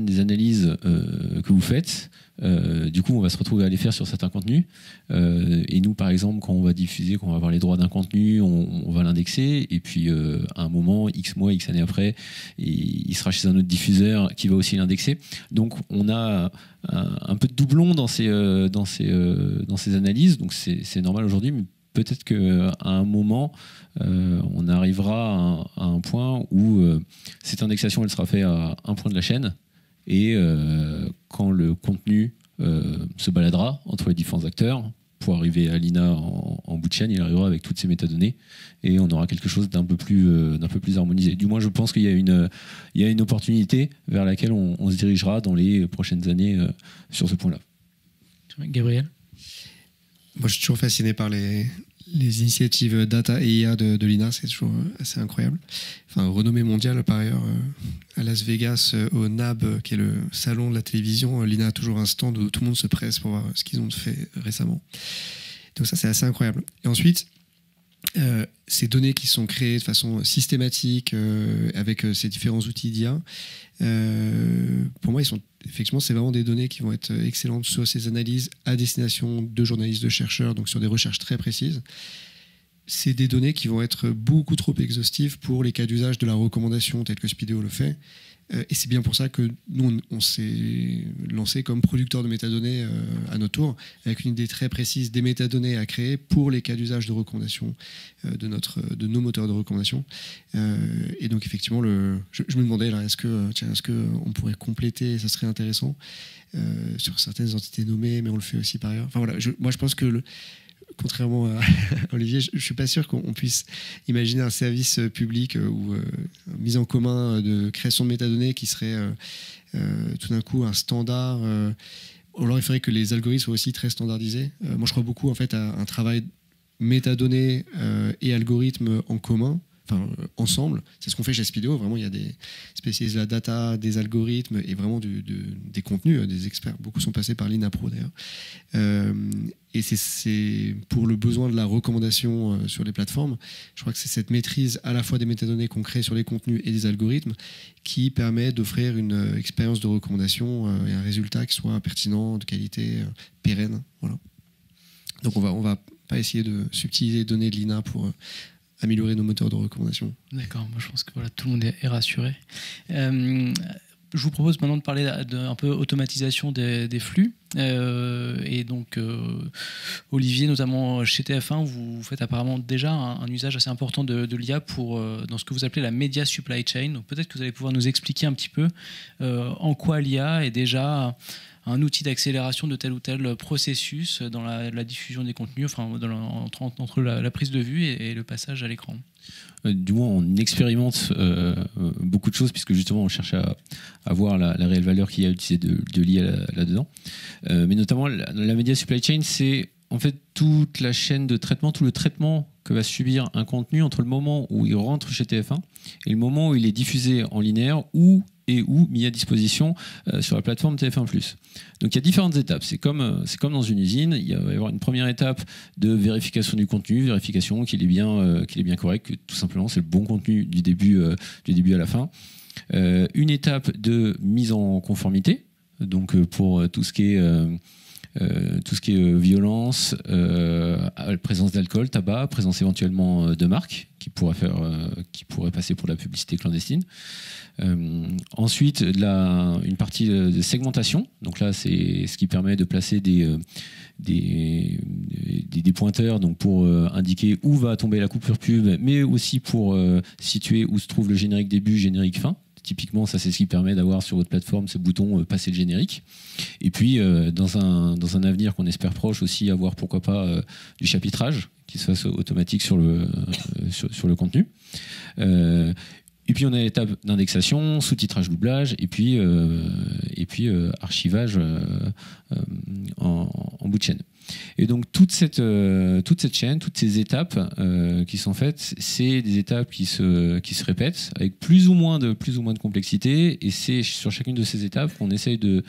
des analyses que vous faites, du coup, on va se retrouver à les faire sur certains contenus. Et nous, par exemple, quand on va diffuser, quand on va avoir les droits d'un contenu, on va l'indexer. Et puis, à un moment, X mois, X années après, il sera chez un autre diffuseur qui va aussi l'indexer. Donc, on a un peu de doublon dans ces analyses. Donc, c'est normal aujourd'hui, mais peut-être qu'à un moment, on arrivera à un point où cette indexation, elle sera faite à un point de la chaîne. Et quand le contenu se baladera entre les différents acteurs, pour arriver à l'INA en bout de chaîne, il arrivera avec toutes ces métadonnées et on aura quelque chose d'un peu plus harmonisé. Du moins, je pense qu'il y a une opportunité vers laquelle on se dirigera dans les prochaines années sur ce point-là. Gabriel ? Moi, je suis toujours fasciné par les initiatives data et IA de l'INA, c'est toujours assez incroyable. Enfin, renommée mondiale par ailleurs, à Las Vegas, au NAB, qui est le salon de la télévision, l'INA a toujours un stand où tout le monde se presse pour voir ce qu'ils ont fait récemment. Donc ça, c'est assez incroyable. Et ensuite, ces données qui sont créées de façon systématique avec ces différents outils d'IA, pour moi, effectivement, c'est vraiment des données qui vont être excellentes sur ces analyses à destination de journalistes, de chercheurs, donc sur des recherches très précises. C'est des données qui vont être beaucoup trop exhaustives pour les cas d'usage de la recommandation telle que Speedo le fait. Et c'est bien pour ça que nous, on s'est lancé comme producteur de métadonnées à notre tour, avec une idée très précise des métadonnées à créer pour les cas d'usage de recommandation de nos moteurs de recommandation. Et donc, effectivement, je me demandais, là, est-ce qu'on pourrait compléter, ça serait intéressant, sur certaines entités nommées, mais on le fait aussi par ailleurs. Enfin, voilà, moi, je pense que contrairement à Olivier, je ne suis pas sûr qu'on puisse imaginer un service public ou mise en commun de création de métadonnées qui serait tout d'un coup un standard. Alors il faudrait que les algorithmes soient aussi très standardisés. Moi je crois beaucoup en fait à un travail métadonnées et algorithmes en commun. Enfin, ensemble, c'est ce qu'on fait chez Speedo. Vraiment, il y a des spécialistes de la data, des algorithmes et vraiment des contenus, des experts. Beaucoup sont passés par l'INAPRO d'ailleurs. Et c'est pour le besoin de la recommandation sur les plateformes. Je crois que c'est cette maîtrise à la fois des métadonnées qu'on crée sur les contenus et des algorithmes qui permet d'offrir une expérience de recommandation et un résultat qui soit pertinent, de qualité, pérenne. Voilà. Donc on va pas essayer de subtiliser les données de l'INA pour améliorer nos moteurs de recommandation. D'accord, moi je pense que voilà, tout le monde est rassuré. je vous propose maintenant de parler d'un peu automatisation des flux. Et donc, Olivier, notamment chez TF1, vous faites apparemment déjà un usage assez important de l'IA dans ce que vous appelez la media supply chain. Donc, peut-être que vous allez pouvoir nous expliquer un petit peu en quoi l'IA est déjà un outil d'accélération de tel ou tel processus dans la diffusion des contenus, enfin, entre la prise de vue et le passage à l'écran. Du moins, on expérimente beaucoup de choses, puisque justement, on cherche à voir la réelle valeur qu'il y a à utiliser de l'IA là-dedans. Mais notamment, la media supply chain, c'est en fait toute la chaîne de traitement, tout le traitement que va subir un contenu entre le moment où il rentre chez TF1 et le moment où il est diffusé en linéaire ou mis à disposition sur la plateforme TF1+. Donc il y a différentes étapes. C'est comme dans une usine. Il va y avoir une première étape de vérification du contenu, vérification qu'il est bien correct, que tout simplement c'est le bon contenu du début à la fin. Une étape de mise en conformité, donc pour tout ce qui est violence, présence d'alcool, tabac, présence éventuellement de marque qui pourrait passer pour de la publicité clandestine. Ensuite, une partie de segmentation. Donc là, c'est ce qui permet de placer des pointeurs, donc pour indiquer où va tomber la coupure pub, mais aussi pour situer où se trouve le générique début, générique fin. Typiquement, ça c'est ce qui permet d'avoir sur votre plateforme ce bouton passer le générique. Et puis, dans un avenir qu'on espère proche aussi, avoir pourquoi pas du chapitrage qui se fasse automatique sur le contenu. Et puis on a l'étape d'indexation, sous-titrage, doublage, et puis archivage en bout de chaîne. Et donc toute cette chaîne, toutes ces étapes qui sont faites, c'est des étapes qui se répètent avec plus ou moins de complexité, et c'est sur chacune de ces étapes qu'on essaye de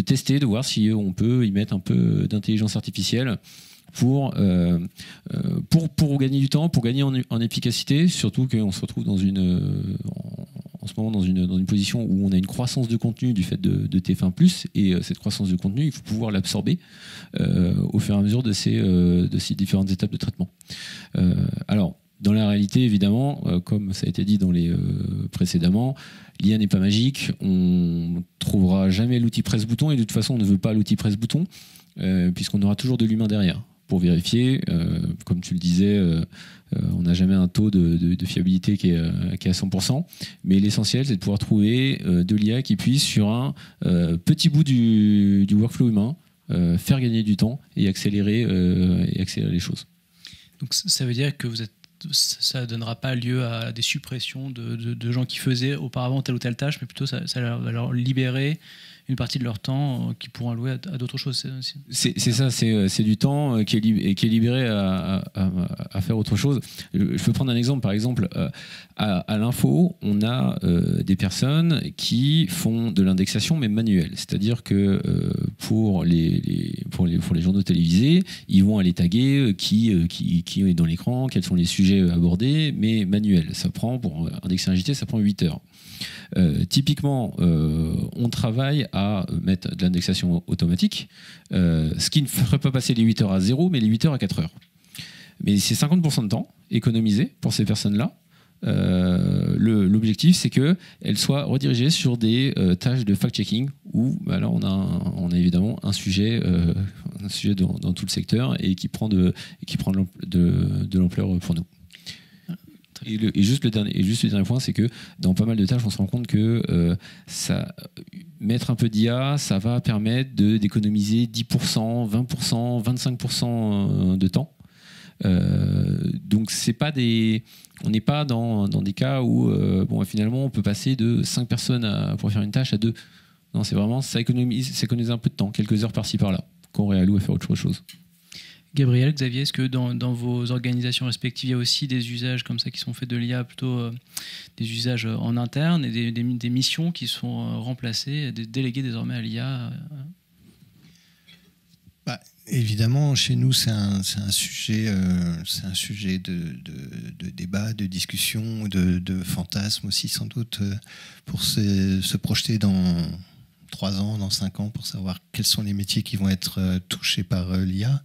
tester, de voir si on peut y mettre un peu d'intelligence artificielle pour gagner du temps, pour gagner en efficacité, surtout qu'on se retrouve en ce moment dans une position où on a une croissance de contenu du fait de TF1+, et cette croissance de contenu, il faut pouvoir l'absorber au fur et à mesure de ces différentes étapes de traitement. Alors, dans la réalité, évidemment, comme ça a été dit précédemment, l'IA n'est pas magique, on ne trouvera jamais l'outil presse-bouton, et de toute façon, on ne veut pas l'outil presse-bouton, puisqu'on aura toujours de l'humain derrière. Pour vérifier, comme tu le disais, on n'a jamais un taux de fiabilité qui est à 100%, mais l'essentiel c'est de pouvoir trouver de l'IA qui puisse sur un petit bout du workflow humain faire gagner du temps et accélérer les choses. Donc ça veut dire que ça ne donnera pas lieu à des suppressions de gens qui faisaient auparavant telle ou telle tâche, mais plutôt ça va leur libérer une partie de leur temps qu'ils pourront allouer à d'autres choses. C'est ça, c'est du temps qui est libéré à faire autre chose. Je peux prendre un exemple. Par exemple, à l'info, on a des personnes qui font de l'indexation, mais manuelle. C'est-à-dire que pour les journaux télévisés, ils vont aller taguer qui est dans l'écran, quels sont les sujets abordés, mais manuel. Ça prend, pour indexer un JT, ça prend 8 heures. Typiquement, on travaille à mettre de l'indexation automatique, ce qui ne ferait pas passer les 8 heures à 0, mais les 8 heures à 4 heures. Mais c'est 50% de temps économisé pour ces personnes-là. L'objectif, c'est qu'elles soient redirigées sur des tâches de fact-checking où là, on a évidemment un sujet dans tout le secteur et qui prend de l'ampleur pour nous. Et juste le dernier point, c'est que dans pas mal de tâches, on se rend compte que mettre un peu d'IA, ça va permettre d'économiser 10%, 20%, 25% de temps. Donc on n'est pas dans des cas où finalement on peut passer de 5 personnes pour faire une tâche à 2. Non, c'est vraiment ça économise un peu de temps, quelques heures par-ci par-là, qu'on réalloue à faire autre chose. Gabriel, Xavier, est-ce que dans vos organisations respectives, il y a aussi des usages comme ça qui sont faits de l'IA, plutôt des usages en interne et des missions qui sont remplacées, déléguées désormais à l'IA? Évidemment, chez nous, c'est un sujet de débat, de discussion, de fantasme aussi sans doute, pour se projeter dans 3 ans, dans 5 ans, pour savoir quels sont les métiers qui vont être touchés par l'IA.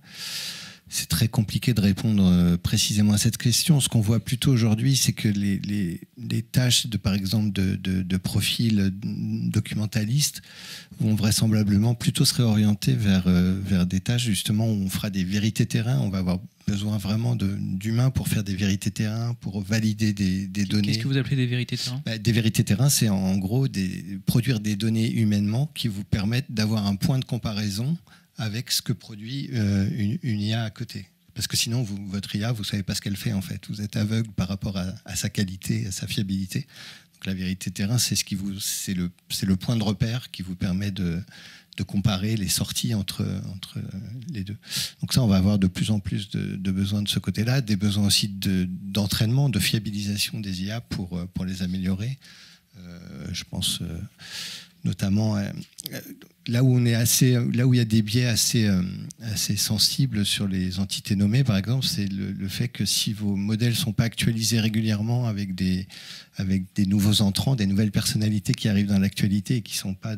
c'est très compliqué de répondre précisément à cette question. Ce qu'on voit plutôt aujourd'hui, c'est que les tâches, par exemple, de profil documentaliste vont vraisemblablement plutôt se réorienter vers des tâches justement où on fera des vérités terrain. On va avoir besoin vraiment d'humains pour faire des vérités terrain, pour valider des données. Qu'est-ce que vous appelez des vérités terrain ? Des vérités terrain, c'est en gros produire des données humainement qui vous permettent d'avoir un point de comparaison avec ce que produit une IA à côté. Parce que sinon, votre IA, vous ne savez pas ce qu'elle fait en fait. Vous êtes aveugle par rapport à sa qualité, à sa fiabilité. Donc la vérité terrain, c'est le point de repère qui vous permet de comparer les sorties entre les deux. Donc ça, on va avoir de plus en plus de besoins de ce côté-là, des besoins aussi d'entraînement, de fiabilisation des IA pour les améliorer. Je pense notamment là où il y a des biais assez sensibles sur les entités nommées, par exemple, c'est le fait que si vos modèles sont pas actualisés régulièrement avec des nouveaux entrants, des nouvelles personnalités qui arrivent dans l'actualité et qui sont pas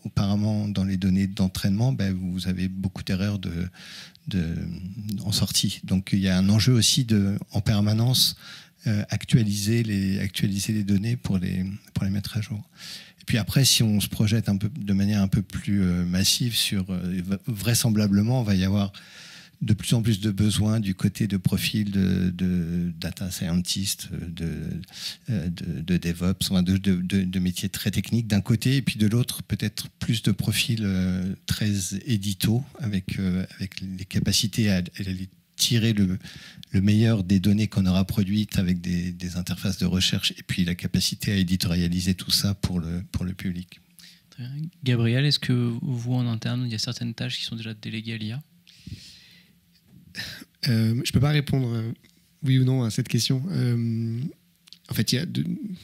auparavant dans les données d'entraînement, vous avez beaucoup d'erreurs en sortie. Donc il y a un enjeu aussi en permanence actualiser les données pour les mettre à jour. Et puis après, si on se projette de manière un peu plus massive vraisemblablement, il va y avoir de plus en plus de besoins du côté de profils de data scientist, de DevOps, de métiers très techniques d'un côté, et puis de l'autre, peut-être plus de profils très édito, avec les capacités à tirer le meilleur des données qu'on aura produites avec des interfaces de recherche et puis la capacité à éditorialiser tout ça pour le public. Gabriel, est-ce que vous, en interne, il y a certaines tâches qui sont déjà déléguées à l'IA ? Je ne peux pas répondre oui ou non à cette question. En fait,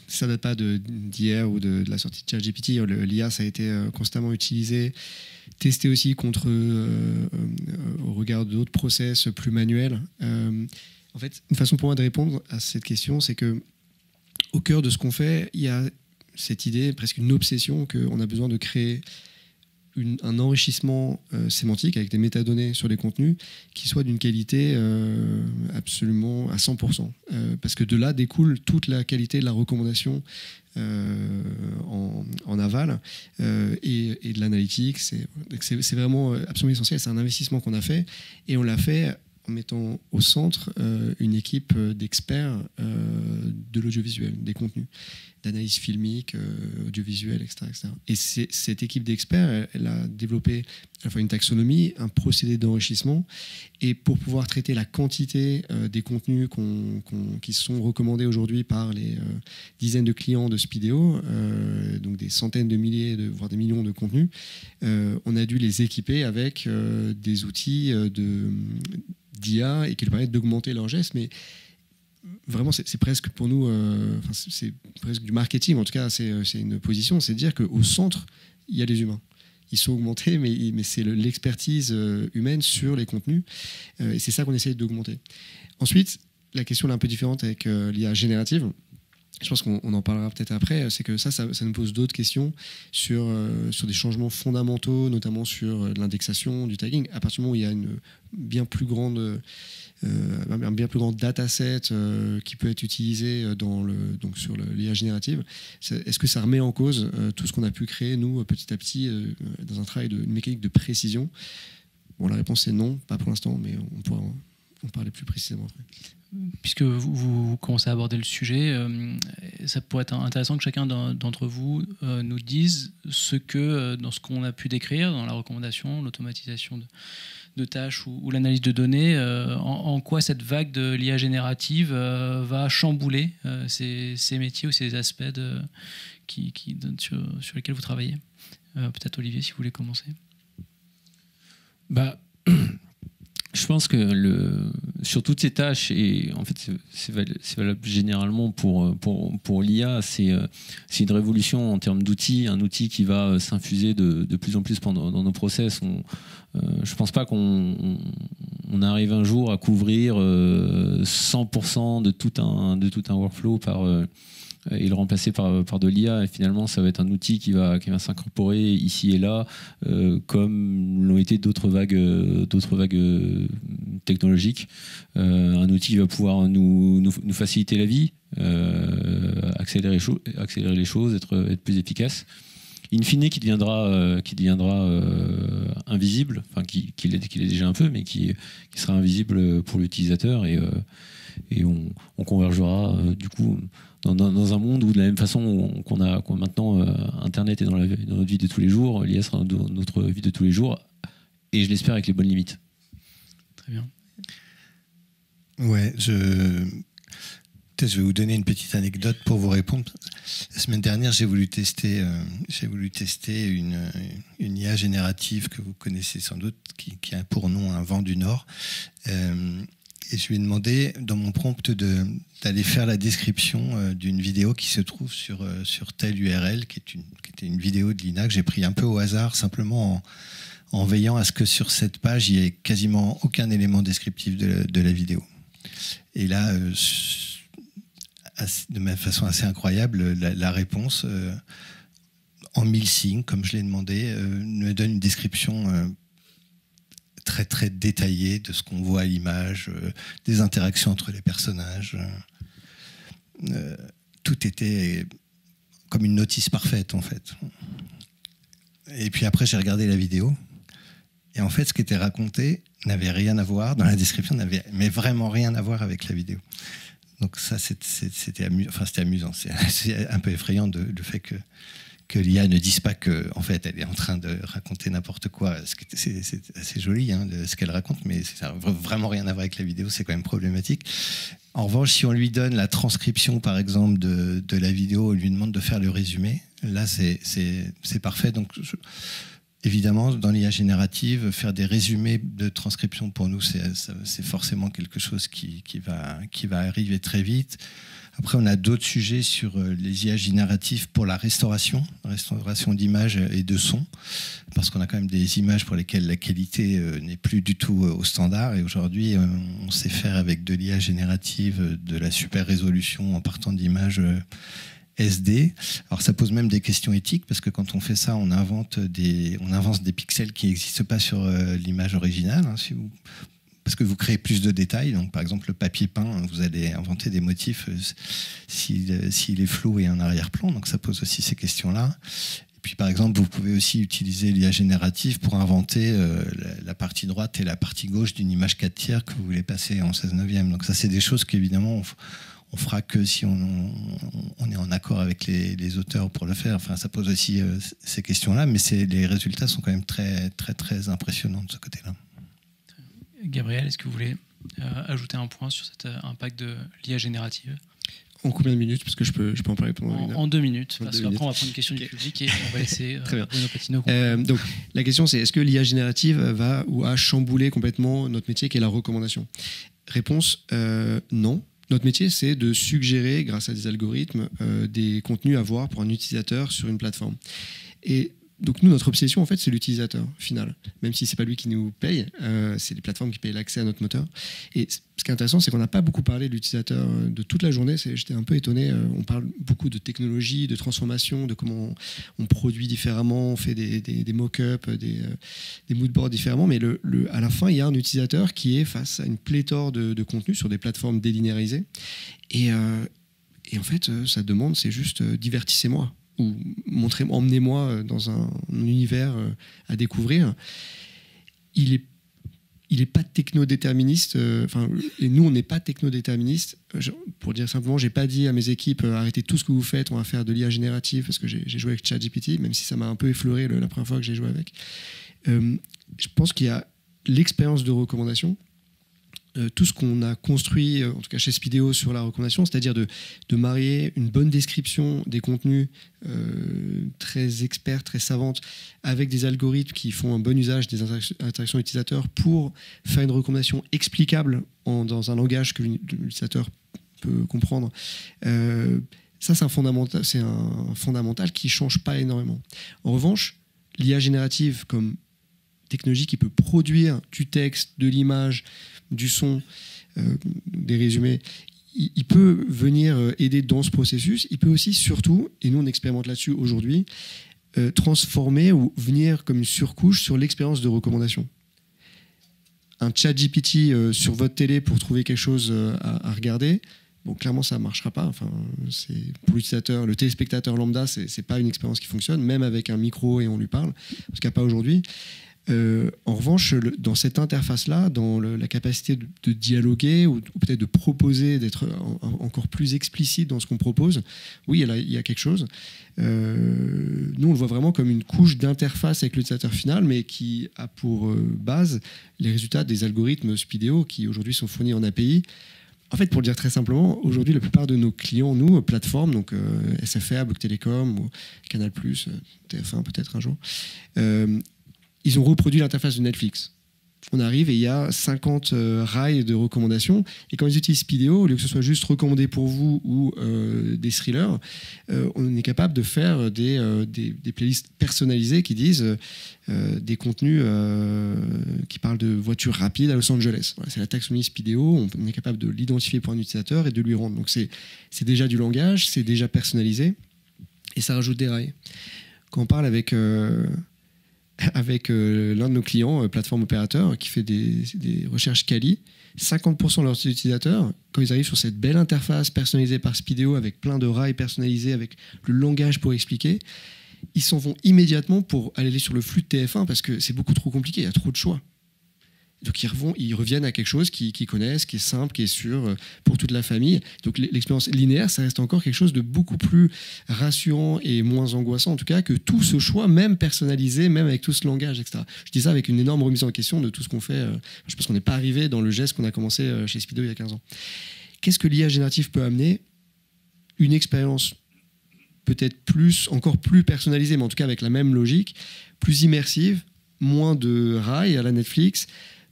ça ne date pas d'hier ou de la sortie de ChatGPT. L'IA, ça a été constamment utilisé, testé aussi au regard d'autres process plus manuels. En fait, une façon pour moi de répondre à cette question, c'est que au cœur de ce qu'on fait, il y a cette idée, presque une obsession, qu'on a besoin de créer un enrichissement sémantique avec des métadonnées sur les contenus qui soit d'une qualité absolument à 100%. Parce que de là découle toute la qualité de la recommandation en aval et de l'analytique. C'est vraiment absolument essentiel. C'est un investissement qu'on a fait et on l'a fait en mettant au centre une équipe d'experts de l'audiovisuel, des contenus, d'analyse filmique, audiovisuelle, etc. Et cette équipe d'experts, elle a développé à la fois une taxonomie, un procédé d'enrichissement, et pour pouvoir traiter la quantité des contenus qui sont recommandés aujourd'hui par les dizaines de clients de Speedeo, donc des centaines de milliers, voire des millions de contenus, on a dû les équiper avec des outils d'IA et qui leur permettent d'augmenter leurs gestes, mais vraiment c'est presque pour nous c'est presque du marketing, en tout cas c'est une position, c'est de dire qu'au centre il y a les humains, ils sont augmentés mais c'est l'expertise humaine sur les contenus et c'est ça qu'on essaie d'augmenter. Ensuite, la question est un peu différente avec l'IA générative. Je pense qu'on en parlera peut-être après, c'est que ça nous pose d'autres questions sur des changements fondamentaux, notamment sur l'indexation, du tagging. À partir du moment où il y a un bien plus grand dataset qui peut être utilisé sur l'IA générative, est-ce que ça remet en cause tout ce qu'on a pu créer, nous, petit à petit, dans un travail de mécanique de précision ? Bon, la réponse est non, pas pour l'instant, mais on pourra en parler plus précisément après. Puisque vous commencez à aborder le sujet, ça pourrait être intéressant que chacun d'entre vous nous dise ce que, dans ce qu'on a pu décrire, dans la recommandation, l'automatisation de tâches ou l'analyse de données, en quoi cette vague de l'IA générative va chambouler ces métiers ou ces aspects sur lesquels vous travaillez. Peut-être Olivier, si vous voulez commencer. Je pense que sur toutes ces tâches, et en fait c'est valable généralement pour l'IA, c'est une révolution en termes d'outils, un outil qui va s'infuser de plus en plus dans nos process. Je pense pas qu'on arrive un jour à couvrir 100% de tout un workflow et le remplacer par de l'IA. Et finalement, ça va être un outil qui va s'incorporer ici et là, comme l'ont été d'autres vagues technologiques. Un outil qui va pouvoir nous faciliter la vie, accélérer les choses, être plus efficace. In fine, qui deviendra invisible, enfin qui l'est déjà un peu, mais qui sera invisible pour l'utilisateur, et on convergera du coup dans un monde où, de la même façon qu'on a maintenant Internet est dans notre vie de tous les jours, l'IA sera dans notre vie de tous les jours, et je l'espère avec les bonnes limites. Très bien. Ouais, peut-être je vais vous donner une petite anecdote pour vous répondre. La semaine dernière, j'ai voulu tester une IA générative que vous connaissez sans doute, qui a pour nom un vent du Nord. Et je lui ai demandé, dans mon prompt, d'aller faire la description d'une vidéo qui se trouve sur telle URL, qui était une vidéo de l'INA que j'ai pris un peu au hasard, simplement en veillant à ce que sur cette page, il n'y ait quasiment aucun élément descriptif de la vidéo. Et là, de façon assez incroyable, la réponse, en 1000 signes, comme je l'ai demandé, me donne une description très très détaillée de ce qu'on voit à l'image, des interactions entre les personnages. Tout était comme une notice parfaite, en fait. Et puis après, j'ai regardé la vidéo, et en fait, ce qui était raconté n'avait rien à voir, dans la description, mais vraiment rien à voir avec la vidéo. Donc ça, c'était amusant. C'est un peu effrayant le fait que l'IA ne dise pas qu'en fait, elle est en train de raconter n'importe quoi. C'est assez joli, hein, ce qu'elle raconte, mais ça n'a vraiment rien à voir avec la vidéo, c'est quand même problématique. En revanche, si on lui donne la transcription, par exemple, de la vidéo, on lui demande de faire le résumé, là, c'est parfait. Donc, évidemment, dans l'IA générative, faire des résumés de transcription, pour nous, c'est forcément quelque chose qui va arriver très vite. Après, on a d'autres sujets sur les IA génératives pour la restauration d'images et de son, parce qu'on a quand même des images pour lesquelles la qualité n'est plus du tout au standard. Et aujourd'hui, on sait faire avec de l'IA générative de la super résolution en partant d'images SD. Alors ça pose même des questions éthiques, parce que quand on fait ça, on invente des pixels qui n'existent pas sur l'image originale. Hein, parce que vous créez plus de détails. Donc, par exemple, le papier peint, vous allez inventer des motifs s'il est flou et en arrière-plan. Donc ça pose aussi ces questions-là. Et puis, par exemple, vous pouvez aussi utiliser l'IA générative pour inventer la partie droite et la partie gauche d'une image 4/3 que vous voulez passer en 16/9. Donc ça, c'est des choses qu'évidemment, on fera que si on est en accord avec les auteurs pour le faire. Enfin, ça pose aussi ces questions-là, mais les résultats sont quand même très, très, très impressionnants de ce côté-là. Gabriel, est-ce que vous voulez ajouter un point sur cet impact de l'IA générative ? En combien de minutes ? Parce que je peux en parler pendant une heure. En 2 minutes, parce qu'après on va prendre une question du public et on va laisser Bruno Patino. Donc la question c'est, est-ce que l'IA générative va ou a chamboulé complètement notre métier qui est la recommandation ? Réponse, non. Notre métier, c'est de suggérer, grâce à des algorithmes, des contenus à voir pour un utilisateur sur une plateforme. Et donc nous, notre obsession, en fait, c'est l'utilisateur final. Même si c'est pas lui qui nous paye, c'est les plateformes qui payent l'accès à notre moteur. Et ce qui est intéressant, c'est qu'on n'a pas beaucoup parlé de l'utilisateur de toute la journée. J'étais un peu étonné. On parle beaucoup de technologie, de transformation, de comment on produit différemment, on fait des mock-ups, des moodboards différemment. Mais à la fin, il y a un utilisateur qui est face à une pléthore de contenus sur des plateformes délinéarisées. Et en fait, sa demande, c'est juste divertissez-moi. Ou emmenez-moi dans un univers à découvrir. Il est pas technodéterministe. Et nous, on n'est pas technodéterministe. Pour dire simplement, j'ai pas dit à mes équipes arrêtez tout ce que vous faites, on va faire de l'IA générative, parce que j'ai joué avec ChatGPT, même si ça m'a un peu effleuré la première fois que j'ai joué avec. Je pense qu'il y a l'expérience de recommandation. Tout ce qu'on a construit, en tout cas chez Speedeo, sur la recommandation, c'est-à-dire de marier une bonne description des contenus très experts, très savantes, avec des algorithmes qui font un bon usage des interactions utilisateurs pour faire une recommandation explicable dans un langage que l'utilisateur peut comprendre. Ça, c'est un fondamental qui ne change pas énormément. En revanche, l'IA générative comme technologie qui peut produire du texte, de l'image, du son, des résumés, il peut venir aider dans ce processus. Il peut aussi, surtout, et nous on expérimente là-dessus aujourd'hui, transformer ou venir comme une surcouche sur l'expérience de recommandation. Un chat GPT sur votre télé pour trouver quelque chose à regarder, bon, clairement ça ne marchera pas. Enfin, pour l'utilisateur, le téléspectateur lambda, ce n'est pas une expérience qui fonctionne, même avec un micro et on lui parle, ce qu'il n'y a pas aujourd'hui. En revanche, dans cette interface-là, dans la capacité de dialoguer ou peut-être de proposer, d'être encore plus explicite dans ce qu'on propose, oui, il y a quelque chose. Nous, on le voit vraiment comme une couche d'interface avec l'utilisateur final, mais qui a pour base les résultats des algorithmes Speedeo qui aujourd'hui sont fournis en API. En fait, pour le dire très simplement, aujourd'hui, la plupart de nos clients, nous, plateformes, donc SFR, Bouygues Télécom, ou Canal+, TF1 peut-être un jour, ils ont reproduit l'interface de Netflix. On arrive et il y a 50 rails de recommandations. Et quand ils utilisent Speedeo, au lieu que ce soit juste recommandé pour vous ou des thrillers, on est capable de faire des playlists personnalisées qui disent des contenus qui parlent de voitures rapides à Los Angeles. Voilà, c'est la taxonomie Speedeo. On est capable de l'identifier pour un utilisateur et de lui rendre. Donc c'est déjà du langage, c'est déjà personnalisé et ça rajoute des rails. Quand on parle avec l'un de nos clients, plateforme opérateur, qui fait des recherches quali, 50% de leurs utilisateurs, quand ils arrivent sur cette belle interface personnalisée par Speedeo, avec plein de rails personnalisés, avec le langage pour expliquer, ils s'en vont immédiatement pour aller sur le flux de TF1 parce que c'est beaucoup trop compliqué, il y a trop de choix. Donc ils reviennent à quelque chose qu'ils connaissent, qui est simple, qui est sûr pour toute la famille. Donc l'expérience linéaire, ça reste encore quelque chose de beaucoup plus rassurant et moins angoissant en tout cas que tout ce choix, même personnalisé, même avec tout ce langage, etc. Je dis ça avec une énorme remise en question de tout ce qu'on fait. Je pense qu'on n'est pas arrivé dans le geste qu'on a commencé chez Speedeo il y a 15 ans. Qu'est-ce que l'IA générative peut amener? Une expérience peut-être encore plus personnalisée, mais en tout cas avec la même logique, plus immersive, moins de rails à la Netflix,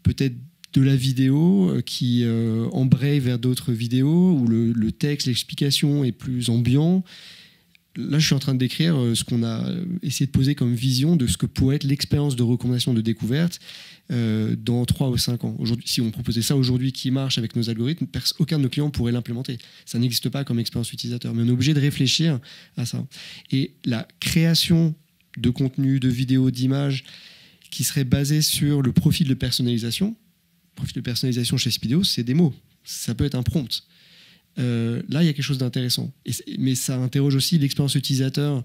peut-être de la vidéo qui embraye vers d'autres vidéos où le texte, l'explication est plus ambiant. Là, je suis en train de décrire ce qu'on a essayé de poser comme vision de ce que pourrait être l'expérience de recommandation de découverte dans 3 ou 5 ans. Si on proposait ça aujourd'hui qui marche avec nos algorithmes, aucun de nos clients pourrait l'implémenter. Ça n'existe pas comme expérience utilisateur, mais on est obligé de réfléchir à ça. Et la création de contenu, de vidéos, d'images qui serait basé sur le profil de personnalisation. Le profil de personnalisation chez Speedeo, c'est des mots. Ça peut être un prompt. Là, il y a quelque chose d'intéressant. Mais ça interroge aussi l'expérience utilisateur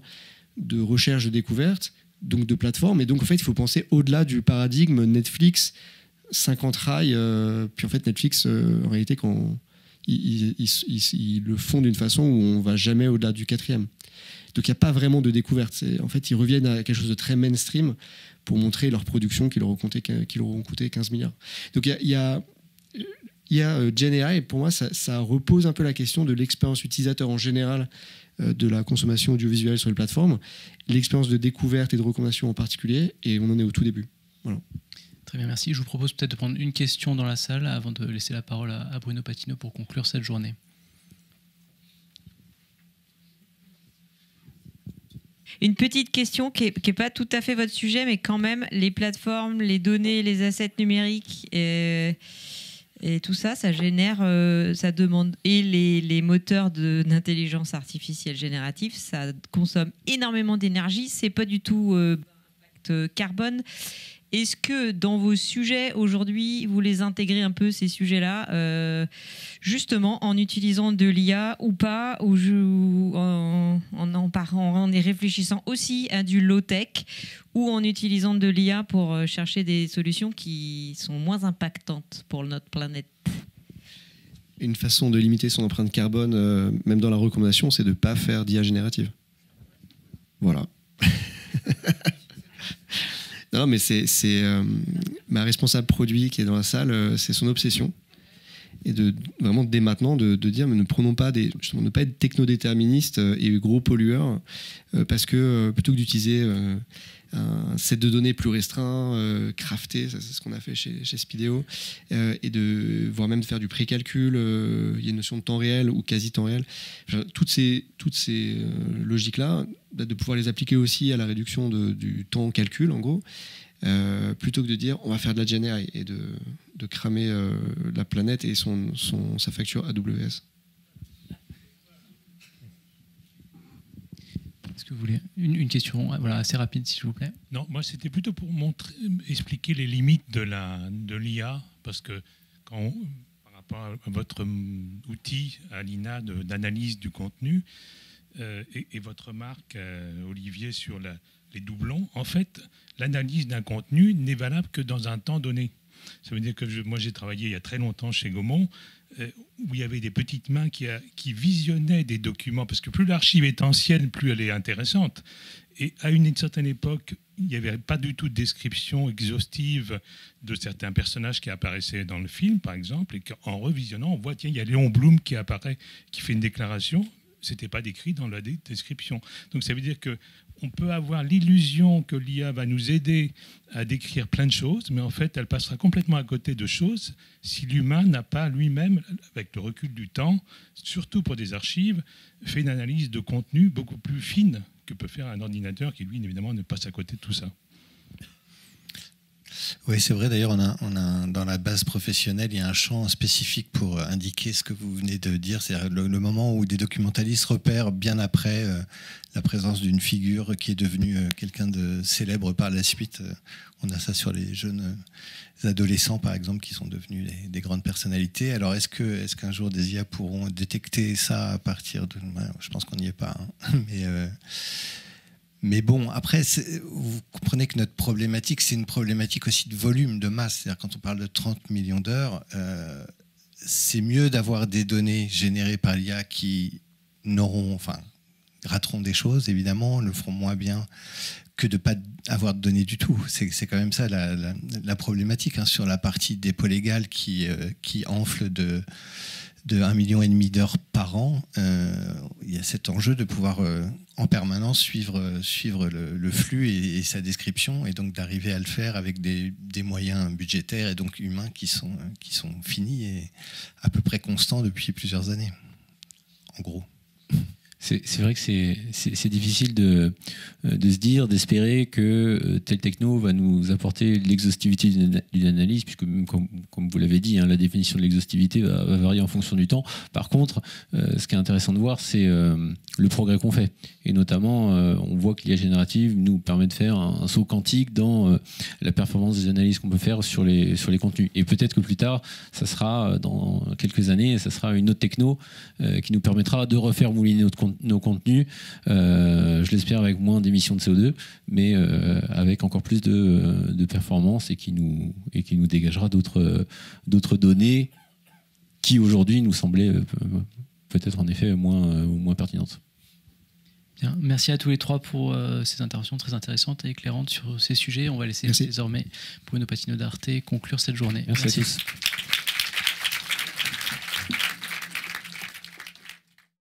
de recherche, de découverte, donc de plateforme. Et donc, en fait, il faut penser au-delà du paradigme Netflix, 50 rails. Puis, en fait, Netflix, en réalité, quand ils le font d'une façon où on ne va jamais au-delà du 4e. Donc, il n'y a pas vraiment de découverte. En fait, ils reviennent à quelque chose de très mainstream pour montrer leur production qui leur ont coûté 15 milliards. Donc, il y a GenAI, et pour moi, ça repose un peu la question de l'expérience utilisateur en général de la consommation audiovisuelle sur les plateformes, l'expérience de découverte et de recommandation en particulier, et on en est au tout début. Voilà. Très bien, merci. Je vous propose peut-être de prendre une question dans la salle avant de laisser la parole à Bruno Patino pour conclure cette journée. Une petite question qui est pas tout à fait votre sujet, mais quand même, les plateformes, les données, les assets numériques et tout ça, ça génère, ça demande, et les moteurs d'intelligence artificielle générative, ça consomme énormément d'énergie, c'est pas du tout impact carbone. Est-ce que dans vos sujets aujourd'hui, vous les intégrez un peu, ces sujets-là, justement en utilisant de l'IA ou pas, ou en y réfléchissant aussi à du low-tech, ou en utilisant de l'IA pour chercher des solutions qui sont moins impactantes pour notre planète? Une façon de limiter son empreinte carbone, même dans la recommandation, c'est de ne pas faire d'IA générative. Voilà. Non, mais c'est ma responsable produit qui est dans la salle, c'est son obsession. Et vraiment, dès maintenant, de dire, mais ne prenons pas justement, ne pas être technodéterministes et gros pollueurs, parce que plutôt que d'utiliser un set de données plus restreint, crafté, ça, c'est ce qu'on a fait chez Speedeo, et voire même de faire du précalcul, il y a une notion de temps réel ou quasi temps réel. Toutes ces logiques-là, de pouvoir les appliquer aussi à la réduction du temps calcul, en gros, plutôt que de dire on va faire de la Gen AI et de cramer la planète et sa facture AWS. Est-ce que vous voulez une question assez rapide, s'il vous plaît? Non, moi c'était plutôt pour expliquer les limites de l'IA, parce que par rapport à votre outil, Alina, d'analyse du contenu, et votre remarque, Olivier, sur les doublons, en fait, l'analyse d'un contenu n'est valable que dans un temps donné. Ça veut dire que moi j'ai travaillé il y a très longtemps chez Gaumont, où il y avait des petites mains qui visionnaient des documents, parce que plus l'archive est ancienne, plus elle est intéressante. Et à une certaine époque, il n'y avait pas du tout de description exhaustive de certains personnages qui apparaissaient dans le film, par exemple, et qu'en revisionnant, on voit, tiens, il y a Léon Blum qui apparaît, qui fait une déclaration. Ce n'était pas décrit dans la description. Donc ça veut dire qu'on peut avoir l'illusion que l'IA va nous aider à décrire plein de choses, mais en fait, elle passera complètement à côté de choses si l'humain n'a pas lui-même, avec le recul du temps, surtout pour des archives, fait une analyse de contenu beaucoup plus fine que peut faire un ordinateur qui, lui, évidemment, ne passe à côté de tout ça. Oui, c'est vrai. D'ailleurs, on a dans la base professionnelle, il y a un champ spécifique pour indiquer ce que vous venez de dire. C'est-à-dire le moment où des documentalistes repèrent, bien après la présence d'une figure qui est devenue quelqu'un de célèbre par la suite. On a ça sur les jeunes adolescents, par exemple, qui sont devenus des grandes personnalités. Alors, est-ce qu'un jour des IA pourront détecter ça à partir de... Je pense qu'on n'y est pas. Hein. Mais bon, après, vous comprenez que notre problématique, c'est une problématique aussi de volume, de masse. C'est-à-dire quand on parle de 30 millions d'heures, c'est mieux d'avoir des données générées par l'IA qui rateront des choses, évidemment, le feront moins bien que de ne pas avoir de données du tout. C'est quand même ça la problématique, hein, sur la partie dépôt légal qui enfle de 1,5 million d'heures par an. Il y a cet enjeu de pouvoir en permanence suivre le flux et sa description, et donc d'arriver à le faire avec des moyens budgétaires et donc humains qui sont finis et à peu près constants depuis plusieurs années, en gros. C'est vrai que c'est difficile de se dire, d'espérer que tel techno va nous apporter l'exhaustivité d'une analyse, puisque même comme vous l'avez dit, hein, la définition de l'exhaustivité va varier en fonction du temps. Par contre, ce qui est intéressant de voir, c'est le progrès qu'on fait. Et notamment, on voit que l'IA générative nous permet de faire un saut quantique dans la performance des analyses qu'on peut faire sur les contenus. Et peut-être que plus tard, ça sera, dans quelques années, ça sera une autre techno qui nous permettra de refaire mouliner nos contenus, je l'espère avec moins d'émissions de CO2, mais avec encore plus de performance, et qui nous dégagera d'autres données qui aujourd'hui nous semblaient peut-être en effet moins pertinentes. Bien. Merci à tous les trois pour ces interventions très intéressantes et éclairantes sur ces sujets. On va laisser désormais Bruno Patino d'Arte conclure cette journée. Merci à tous.